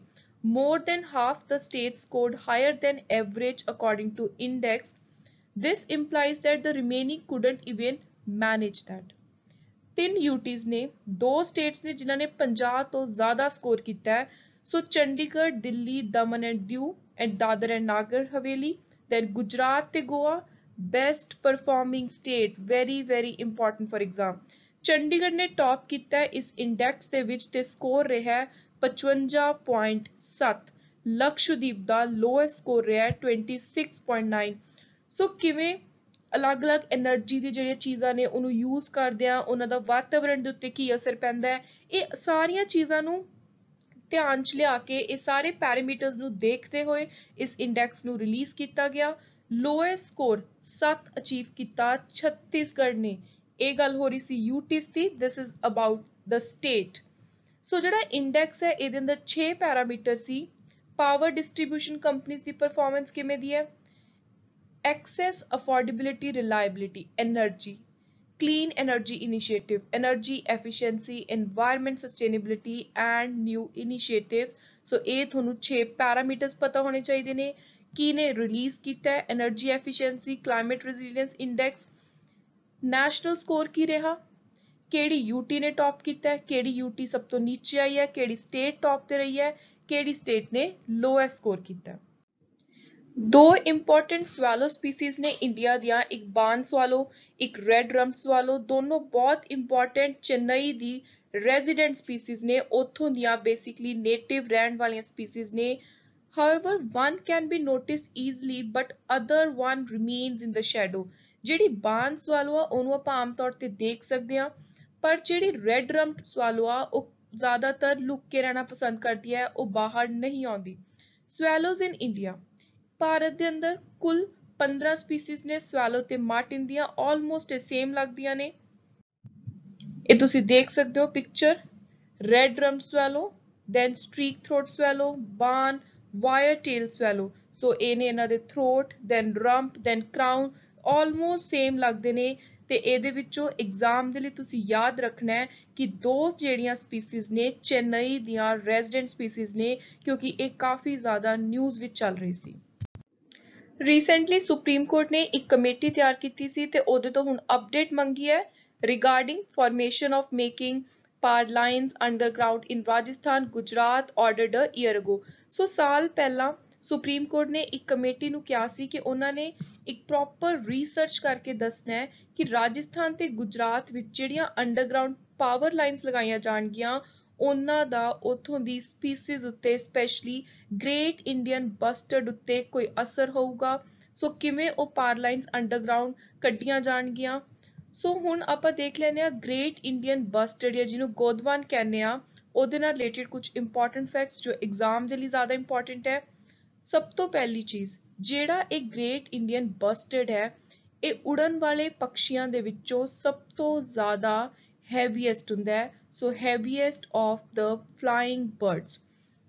More than half the states scored higher than average according to index. This implies that the remaining couldn't even manage that. 3 UTs ਨੇ, 2 states ਨੇ ਜਿਨ੍ਹਾਂ ਨੇ 50 ਤੋਂ ਜ਼ਿਆਦਾ ਸਕੋਰ ਕੀਤਾ ਹੈ। So Chandigarh, Delhi, Daman and Diu and Dadra and Nagar Haveli, then Gujarat ਤੇ Goa best performing state, very important for exam। Chandigarh ਨੇ ਟੌਪ ਕੀਤਾ ਹੈ ਇਸ ਇੰਡੈਕਸ ਦੇ ਵਿੱਚ ਤੇ ਸਕੋਰ ਰਿਹਾ ਹੈ 55.7। ਲਕਸ਼ਦੀਪ ਦਾ ਲੋਐਸਟ ਸਕੋਰ ਰਿਹਾ 26.9। ਸੋ ਕਿਵੇਂ ਅਲੱਗ-ਅਲੱਗ એનર્ਜੀ ਦੀ ਜਿਹੜੀਆਂ ਚੀਜ਼ਾਂ ਨੇ ਉਹਨੂੰ ਯੂਜ਼ ਕਰਦੇ ਆ, ਉਹਨਾਂ ਦਾ ਵਾਤਾਵਰਣ ਦੇ ਉੱਤੇ ਕੀ ਅਸਰ ਪੈਂਦਾ ਹੈ, ਇਹ ਸਾਰੀਆਂ ਚੀਜ਼ਾਂ ਨੂੰ ਧਿਆਨ 'ਚ ਲਿਆ ਕੇ ਇਹ ਸਾਰੇ ਪੈਰਾਮੀਟਰਸ ਨੂੰ ਦੇਖਦੇ ਹੋਏ ਇਸ ਇੰਡੈਕਸ ਨੂੰ ਰਿਲੀਜ਼ ਕੀਤਾ ਗਿਆ। ਲੋਐਸਟ ਸਕੋਰ 7 ਅਚੀਵ ਕੀਤਾ ਛੱਤੀਸਗੜ੍ਹ ਨੇ। ਇਹ ਗੱਲ ਹੋ ਰਹੀ ਸੀ ਯੂਟੀਸ ਦੀ, this is about the state. So ਜਿਹੜਾ ਇੰਡੈਕਸ ਹੈ ਇਹਦੇ ਅੰਦਰ 6 ਪੈਰਾਮੀਟਰ ਸੀ। ਪਾਵਰ ਡਿਸਟ੍ਰੀਬਿਊਸ਼ਨ ਕੰਪਨੀਜ਼ ਦੀ ਪਰਫਾਰਮੈਂਸ ਕਿਵੇਂ ਦੀ ਹੈ, access, affordability, reliability, energy, clean energy initiative, energy efficiency, environment sustainability and new initiatives. So ਇਹ ਤੁਹਾਨੂੰ 6 ਪੈਰਾਮੀਟਰਸ ਪਤਾ ਹੋਣੇ ਚਾਹੀਦੇ ਨੇ। ਕੀ ਨੇ ਰਿਲੀਜ਼ ਕੀਤਾ ਹੈ, energy efficiency, climate resilience index. National score ਕੀ ਰਿਹਾ, ਕਿਹੜੀ ਯੂਟੀ ਨੇ ਟੌਪ ਕੀਤਾ ਹੈ, ਕਿਹੜੀ ਯੂਟੀ ਸਭ ਤੋਂ ਨੀਚੇ ਆਈ ਹੈ, ਕਿਹੜੀ ਸਟੇਟ ਟੌਪ ਤੇ ਰਹੀ ਹੈ, ਕਿਹੜੀ ਸਟੇਟ ਨੇ ਲੋਐਸਟ ਸਕੋਰ ਕੀਤਾ। 2 ਇੰਪੋਰਟੈਂਟ ਸਵੈਲੋ ਸਪੀਸੀਜ਼ ਨੇ ਇੰਡੀਆ ਦੀਆਂ, ਇੱਕ ਬਾਨ ਸਵਾਲੋ, ਇੱਕ ਰੈਡ ਰੰਪਡ ਸਵਾਲੋ। ਦੋਨੋਂ ਬਹੁਤ ਇੰਪੋਰਟੈਂਟ ਚੇਨਈ ਦੀ ਰੈਜ਼ੀਡੈਂਟ ਸਪੀਸੀਜ਼ ਨੇ, ਉੱਥੋਂ ਦੀਆਂ ਬੇਸਿਕਲੀ ਨੇਟਿਵ ਰਹਿਣ ਵਾਲੀਆਂ ਸਪੀਸੀਜ਼ ਨੇ। However, one can be noticed easily, but other one remains in the shadow। ਜਿਹੜੀ ਬਾਨ ਸਵਾਲੋ ਆ ਉਹਨੂੰ ਆਪਾਂ ਆਮ ਤੌਰ ਤੇ ਦੇਖ ਸਕਦੇ ਹਾਂ, ਪਰ ਜਿਹੜੀ ਰੈਡ ਰੰਪਡ ਸਵਾਲੋ ਆ ਉਹ ਜ਼ਿਆਦਾਤਰ ਲੁੱਕ ਕੇ ਰਹਿਣਾ ਪਸੰਦ ਕਰਦੀ ਹੈ, ਉਹ ਬਾਹਰ ਨਹੀਂ ਆਉਂਦੀ। ਸਵੈਲੋਜ਼ ਇਨ ਇੰਡੀਆ, ਭਾਰਤ ਦੇ ਅੰਦਰ ਕੁੱਲ 15 ਸਪੀਸੀਜ਼ ਨੇ। ਸਵੈਲੋ ਤੇ ਮਾਰਟਿਨ ਦੀਆਂ ਆਲਮੋਸਟ ਸੇਮ ਲੱਗਦੀਆਂ ਨੇ। ਇਹ ਤੁਸੀਂ ਦੇਖ ਸਕਦੇ ਹੋ picture, red rumped swallow, then streak throat swallow, barn, wire tail swallow. So ਇਹ ਨੇ ਇਹਨਾਂ ਦੇ throat, then rump, then crown, almost same ਲੱਗਦੇ ਨੇ। ਤੇ ਇਹਦੇ ਵਿੱਚੋਂ ਐਗਜ਼ਾਮ ਦੇ ਲਈ ਤੁਸੀਂ ਯਾਦ ਰੱਖਣਾ ਹੈ ਕਿ 2 ਜਿਹੜੀਆਂ ਸਪੀਸੀਜ਼ ਨੇ ਚੇਨਈ ਦੀਆਂ ਰੈਜ਼ੀਡੈਂਟ ਸਪੀਸੀਜ਼ ਨੇ, ਕਿਉਂਕਿ ਇਹ ਕਾਫੀ ਜ਼ਿਆਦਾ ਨਿਊਜ਼ ਵਿੱਚ ਚੱਲ ਰਹੀ ਸੀ। ਰੀਸੈਂਟਲੀ ਸੁਪਰੀਮ ਕੋਰਟ ਨੇ ਇੱਕ ਕਮੇਟੀ ਤਿਆਰ ਕੀਤੀ ਸੀ ਤੇ ਉਹਦੇ ਤੋਂ ਹੁਣ ਅਪਡੇਟ ਮੰਗੀ ਹੈ regarding formation of making power lines underground in Rajasthan, Gujarat, ordered a year ago. So ਸਾਲ ਪਹਿਲਾਂ ਸੁਪਰੀਮ ਕੋਰਟ ਨੇ ਇੱਕ ਕਮੇਟੀ ਨੂੰ ਕਿਹਾ ਸੀ ਕਿ ਉਹਨਾਂ ਨੇ ਇੱਕ ਪ੍ਰੋਪਰ ਰਿਸਰਚ ਕਰਕੇ ਦੱਸਣਾ ਹੈ ਕਿ ਰਾਜਸਥਾਨ ਤੇ ਗੁਜਰਾਤ ਵਿੱਚ ਜਿਹੜੀਆਂ ਅੰਡਰਗਰਾਊਂਡ ਪਾਵਰ ਲਾਈਨਸ ਲਗਾਈਆਂ ਜਾਣਗੀਆਂ ਉਹਨਾਂ ਦਾ ਉੱਥੋਂ ਦੀ ਸਪੀਸੀਜ਼ ਉੱਤੇ, ਸਪੈਸ਼ਲੀ ਗ੍ਰੇਟ ਇੰਡੀਅਨ ਬਸਟਰਡ ਉੱਤੇ ਕੋਈ ਅਸਰ ਹੋਊਗਾ। ਸੋ ਕਿਵੇਂ ਉਹ ਪਾਵਰ ਲਾਈਨਸ ਅੰਡਰਗਰਾਊਂਡ ਕੱਢੀਆਂ ਜਾਣਗੀਆਂ। ਸੋ ਹੁਣ ਆਪਾਂ ਦੇਖ ਲੈਂਦੇ ਹਾਂ ਗ੍ਰੇਟ ਇੰਡੀਅਨ ਬਸਟਰਡ ਜਾਂ ਜਿਹਨੂੰ ਗੋਦਵਾਨ ਕਹਿੰਦੇ ਆ, ਉਹਦੇ ਨਾਲ ਰਿਲੇਟਡ ਕੁਝ ਇੰਪੋਰਟੈਂਟ ਫੈਕਟਸ ਜੋ ਐਗਜ਼ਾਮ ਦੇ ਲਈ ਜ਼ਿਆਦਾ ਇੰਪੋਰਟੈਂਟ ਹੈ। ਸਭ ਤੋਂ ਪਹਿਲੀ ਚੀਜ਼, ਜਿਹੜਾ ਇਹ ਗ੍ਰੇਟ ਇੰਡੀਅਨ ਬਸਟਰਡ ਹੈ ਇਹ ਉੜਨ ਵਾਲੇ ਪੰਛੀਆਂ ਦੇ ਵਿੱਚੋਂ ਸਭ ਤੋਂ ਜ਼ਿਆਦਾ ਹੈਵੀਐਸਟ ਹੁੰਦਾ ਹੈ। So heaviest of the flying birds.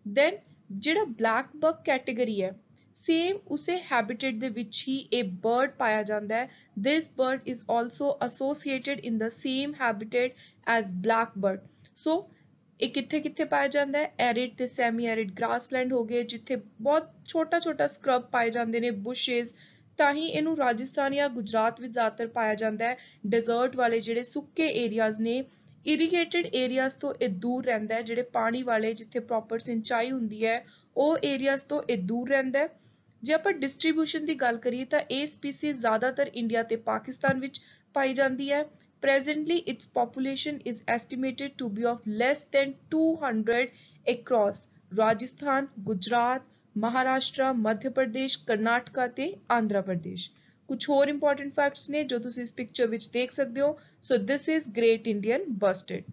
Then ਜਿਹੜਾ ਬਲੈਕ ਬਕ ਕੈਟੇਗਰੀ ਹੈ, ਸੇਮ ਉਸੇ ਹੈਬਿਟੇਟ ਦੇ ਵਿੱਚ ਹੀ ਇਹ ਬਰਡ ਪਾਇਆ ਜਾਂਦਾ ਹੈ। This bird is also associated in the same habitat as black bird. So ਇਹ ਕਿੱਥੇ ਕਿੱਥੇ ਪਾਇਆ ਜਾਂਦਾ ਹੈ? ਐਰਿਡ ਤੇ ਸੈਮੀ ਐਰਿਡ ਗ੍ਰਾਸਲੈਂਡ ਹੋ ਗਏ, ਜਿੱਥੇ ਬਹੁਤ ਛੋਟਾ ਛੋਟਾ ਸਕਰਬ ਪਾਏ ਜਾਂਦੇ ਨੇ, ਬੁਸ਼ੇਸ, ਤਾਂ ਹੀ ਇਹਨੂੰ ਰਾਜਸਥਾਨ ਜਾਂ ਗੁਜਰਾਤ ਵਿੱਚ ਜ਼ਿਆਦਾਤਰ ਪਾਇਆ ਜਾਂਦਾ ਹੈ। ਡੈਜ਼ਰਟ ਵਾਲੇ ਜਿਹੜੇ ਸੁੱਕੇ ਏਰੀਆਜ਼ ਨੇ, ਇਰੀਗੇਟਡ ਏਰੀਆਜ਼ ਤੋਂ ਇਹ ਦੂਰ ਰਹਿੰਦਾ ਹੈ। ਜਿਹੜੇ ਪਾਣੀ ਵਾਲੇ ਜਿੱਥੇ ਪ੍ਰੋਪਰ ਸਿੰਚਾਈ ਹੁੰਦੀ ਹੈ ਉਹ ਏਰੀਆਜ਼ ਤੋਂ ਇਹ ਦੂਰ ਰਹਿੰਦਾ ਹੈ। ਜੇ ਆਪਾਂ ਡਿਸਟ੍ਰੀਬਿਊਸ਼ਨ ਦੀ ਗੱਲ ਕਰੀਏ ਤਾਂ ਇਹ ਸਪੀਸੀਜ਼ ਜ਼ਿਆਦਾਤਰ ਇੰਡੀਆ ਤੇ ਪਾਕਿਸਤਾਨ ਵਿੱਚ ਪਾਈ ਜਾਂਦੀ ਹੈ। Presently, its population is estimated to be of less than 200 across Rajasthan, Gujarat, Maharashtra, Madhya Pradesh, Karnataka ਤੇ ਆਂਧਰਾ ਪ੍ਰਦੇਸ਼। ਕੁਝ ਹੋਰ ਇੰਪੋਰਟੈਂਟ ਫੈਕਟਸ ਨੇ ਜੋ ਤੁਸੀਂ ਇਸ ਪਿਕਚਰ ਵਿੱਚ ਦੇਖ ਸਕਦੇ ਹੋ। ਸੋ this is great Indian bustard.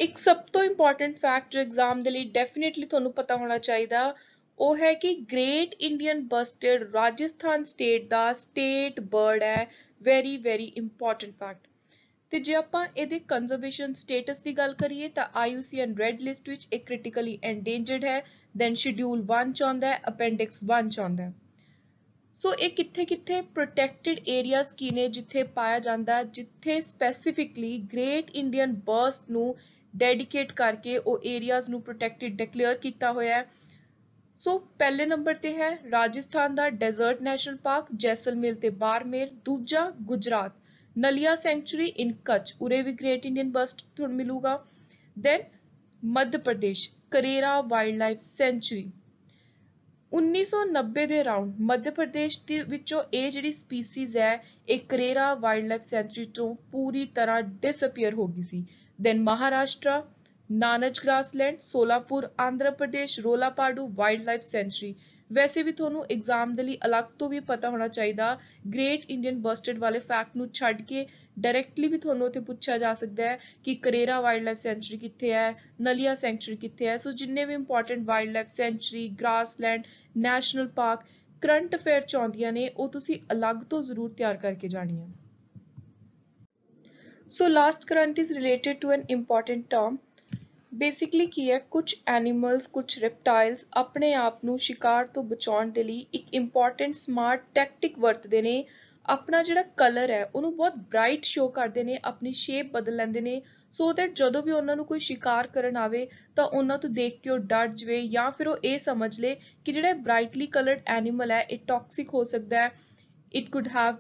ਇੱਕ ਸਭ ਤੋਂ ਇੰਪੋਰਟੈਂਟ ਫੈਕਟ ਜੋ ਐਗਜ਼ਾਮ ਦੇ ਲਈ ਡੈਫੀਨੇਟਲੀ ਤੁਹਾਨੂੰ ਪਤਾ ਹੋਣਾ ਚਾਹੀਦਾ, ਉਹ ਹੈ ਕਿ great Indian bustard Rajasthan state ਦਾ ਸਟੇਟ ਬਰਡ ਹੈ। Very very important fact. ਤੇ ਜੇ ਆਪਾਂ ਇਹਦੇ ਕੰਜ਼ਰਵੇਸ਼ਨ ਸਟੇਟਸ ਦੀ ਗੱਲ ਕਰੀਏ ਤਾਂ IUCN ਰੈੱਡ ਲਿਸਟ ਵਿੱਚ ਇਹ ਕ੍ਰਿਟੀਕਲੀ ਐਂਡੇਂਜਰਡ ਹੈ। ਦੈਨ ਸ਼ਡਿਊਲ 1 ਚ ਆਉਂਦਾ ਹੈ, ਅਪੈਂਡਿਕਸ 1 ਚ ਆਉਂਦਾ ਹੈ। ਸੋ ਇਹ ਕਿੱਥੇ ਕਿੱਥੇ ਪ੍ਰੋਟੈਕਟਡ ਏਰੀਆਜ਼ ਕੀ ਨੇ ਜਿੱਥੇ ਪਾਇਆ ਜਾਂਦਾ, ਜਿੱਥੇ ਸਪੈਸੀਫਿਕਲੀ ਗ੍ਰੇਟ ਇੰਡੀਅਨ ਬਰਡ ਨੂੰ ਡੈਡੀਕੇਟ ਕਰਕੇ ਉਹ ਏਰੀਆਜ਼ ਨੂੰ ਪ੍ਰੋਟੈਕਟਡ ਡਿਕਲੇਅਰ ਕੀਤਾ ਹੋਇਆ ਹੈ। ਸੋ ਪਹਿਲੇ ਨੰਬਰ ਤੇ ਹੈ ਰਾਜਸਥਾਨ ਦਾ ਡੈਜ਼ਰਟ ਨੈਸ਼ਨਲ ਪਾਰਕ ਜੈਸਲਮੇਰ ਤੇ ਬਾਰਮੇਰ। ਦੂਜਾ ਗੁਜਰਾਤ ਨਲਿਆ ਸੈਂਚੁਰੀ ਇਨ ਕੱਚ, ਉਰੇ ਵੀ ਗ੍ਰੇਟ ਇੰਡੀਅਨ ਬਰਡ ਤੁਹਾਨੂੰ ਮਿਲੂਗਾ। Then Madhya Pradesh ਕਰੇਰਾ wild life sanctuary. 1990 ਦੇ ਅਰਾਊਂਡ ਮੱਧ ਪ੍ਰਦੇਸ਼ ਦੇ ਵਿੱਚੋਂ ਇਹ ਜਿਹੜੀ ਸਪੀਸੀਜ਼ ਹੈ ਇਹ ਕਰੇਰਾ ਵਾਈਲਡ ਲਾਈਫ ਸੈਂਚੁਰੀ ਤੋਂ ਪੂਰੀ ਤਰ੍ਹਾਂ ਡਿਸਅਪੀਅਰ ਹੋ ਗਈ ਸੀ। Then Maharashtra Nannaj grassland, Solapur, Andhra Pradesh Rollapadu wild life sanctuary. ਵੈਸੇ ਵੀ ਤੁਹਾਨੂੰ ਐਗਜ਼ਾਮ ਦੇ ਲਈ ਅਲੱਗ ਤੋਂ ਵੀ ਪਤਾ ਹੋਣਾ ਚਾਹੀਦਾ, ਗ੍ਰੇਟ ਇੰਡੀਅਨ ਬਸਟਰਡ ਵਾਲੇ ਫੈਕਟ ਨੂੰ ਛੱਡ ਕੇ ਡਾਇਰੈਕਟਲੀ ਵੀ ਤੁਹਾਨੂੰ ਉੱਥੇ ਪੁੱਛਿਆ ਜਾ ਸਕਦਾ ਹੈ ਕਿ ਕਰੇਰਾ ਵਾਈਲਡ ਲਾਈਫ ਸੈਂਚੁਰੀ ਕਿੱਥੇ ਹੈ, ਨਲਿਆ ਸੈਂਚੁਰੀ ਕਿੱਥੇ ਹੈ। ਸੋ ਜਿੰਨੇ ਵੀ important wild life sanctuary, grassland, national park current affair ਚ ਆਉਂਦੀਆਂ ਨੇ ਉਹ ਤੁਸੀਂ ਅਲੱਗ ਤੋਂ ਜ਼ਰੂਰ ਤਿਆਰ ਕਰਕੇ ਜਾਣੀਆਂ। So last current is related to an important term. Basically ਕੀ ਹੈ, ਕੁਝ ਐਨੀਮਲਸ, ਕੁਝ ਰਿਪਟਾਈਲਸ ਆਪਣੇ ਆਪ ਨੂੰ ਸ਼ਿਕਾਰ ਤੋਂ ਬਚਾਉਣ ਦੇ ਲਈ ਇੱਕ ਇੰਪੋਰਟੈਂਟ ਸਮਾਰਟ ਟੈਕਟਿਕ ਵਰਤਦੇ ਨੇ। ਆਪਣਾ ਜਿਹੜਾ ਕਲਰ ਹੈ ਉਹਨੂੰ ਬਹੁਤ ਬ੍ਰਾਈਟ ਸ਼ੋ ਕਰਦੇ ਨੇ, ਆਪਣੀ ਸ਼ੇਪ ਬਦਲ ਲੈਂਦੇ ਨੇ ਸੋ ਦੈਟ ਜਦੋਂ ਵੀ ਉਹਨਾਂ ਨੂੰ ਕੋਈ ਸ਼ਿਕਾਰ ਕਰਨ ਆਵੇ ਤਾਂ ਉਹਨਾਂ ਤੋਂ ਦੇਖ ਕੇ ਉਹ ਡਰ ਜਾਵੇ ਜਾਂ ਫਿਰ ਉਹ ਇਹ ਸਮਝ ਲੇ ਕਿ ਜਿਹੜਾ ਬ੍ਰਾਈਟਲੀ ਕਲਰਡ ਐਨੀਮਲ ਹੈ ਇਹ ਟੌਕਸਿਕ ਹੋ ਸਕਦਾ ਹੈ। It could have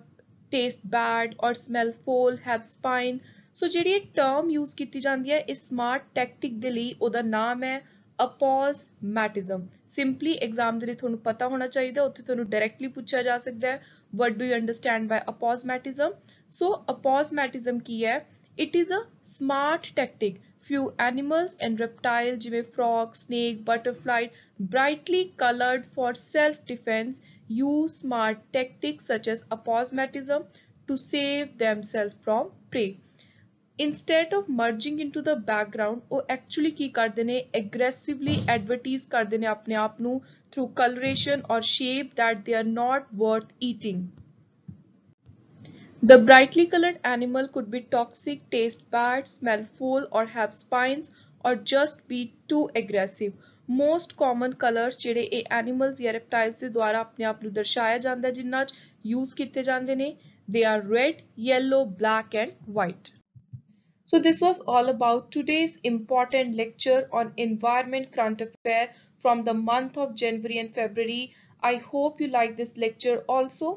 taste bad or smell foul, have spine. So ਜਿਹੜੀ ਇਹ ਟਰਮ ਯੂਜ਼ ਕੀਤੀ ਜਾਂਦੀ ਹੈ ਇਸ ਸਮਾਰਟ ਟੈਕਟਿਕ ਦੇ ਲਈ, ਉਹਦਾ ਨਾਮ ਹੈ ਅਪੋਜ਼ਮੈਟਿਜ਼ਮ। ਸਿੰਪਲੀ ਐਗਜ਼ਾਮ ਦੇ ਲਈ ਤੁਹਾਨੂੰ ਪਤਾ ਹੋਣਾ ਚਾਹੀਦਾ, ਉੱਥੇ ਤੁਹਾਨੂੰ ਡਾਇਰੈਕਟਲੀ ਪੁੱਛਿਆ ਜਾ ਸਕਦਾ ਹੈ what do you understand by aposematism? So aposematism ਕੀ ਹੈ? It is a smart tactic. Few animals and reptiles ਜਿਵੇਂ frog, snake, butterfly brightly colored for self-defense use smart tactics such as aposematism to save themselves from prey. Instead of merging into the background, ਉਹ actually ਕੀ ਕਰਦੇ ਨੇ, aggressively advertise ਕਰਦੇ ਨੇ ਆਪਣੇ ਆਪ ਨੂੰ through coloration or shape that they are not worth eating. The brightly colored animal could be toxic, taste bad, smell foul or have spines or just be too aggressive. Most common colors ਜਿਹੜੇ ਇਹ animals ਜਾਂ reptiles ਦੇ ਦੁਆਰਾ ਆਪਣੇ ਆਪ ਨੂੰ ਦਰਸਾਇਆ ਜਾਂਦਾ ਜਿਨ੍ਹਾਂ 'ਚ use ਕੀਤੇ ਜਾਂਦੇ ਨੇ, they are red, yellow, black and white. So this was all about today's important lecture on environment current affair from the month of January and February. I hope you like this lecture also.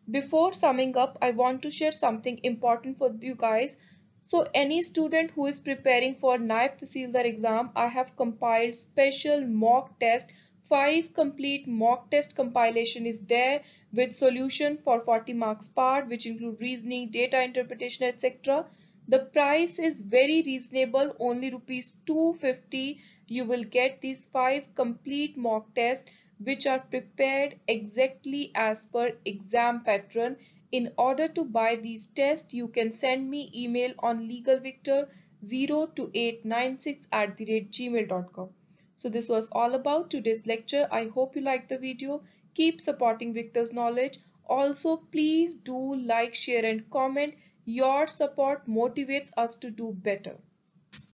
Before summing up, I want to share something important for you guys. So any student who is preparing for Naib Tahsildar exam, I have compiled special mock test. 5 complete mock test compilation is there with solution for 40 marks part, which include reasoning, data interpretation, etc. The price is very reasonable, only rupees 250. You will get these 5 complete mock tests which are prepared exactly as per exam pattern. In order to buy these tests, you can send me email on legalvictor02896@gmail.com. So this was all about today's lecture. I hope you liked the video. Keep supporting Victor's Knowledge. Also, please do like, share and comment. Your support motivates us to do better.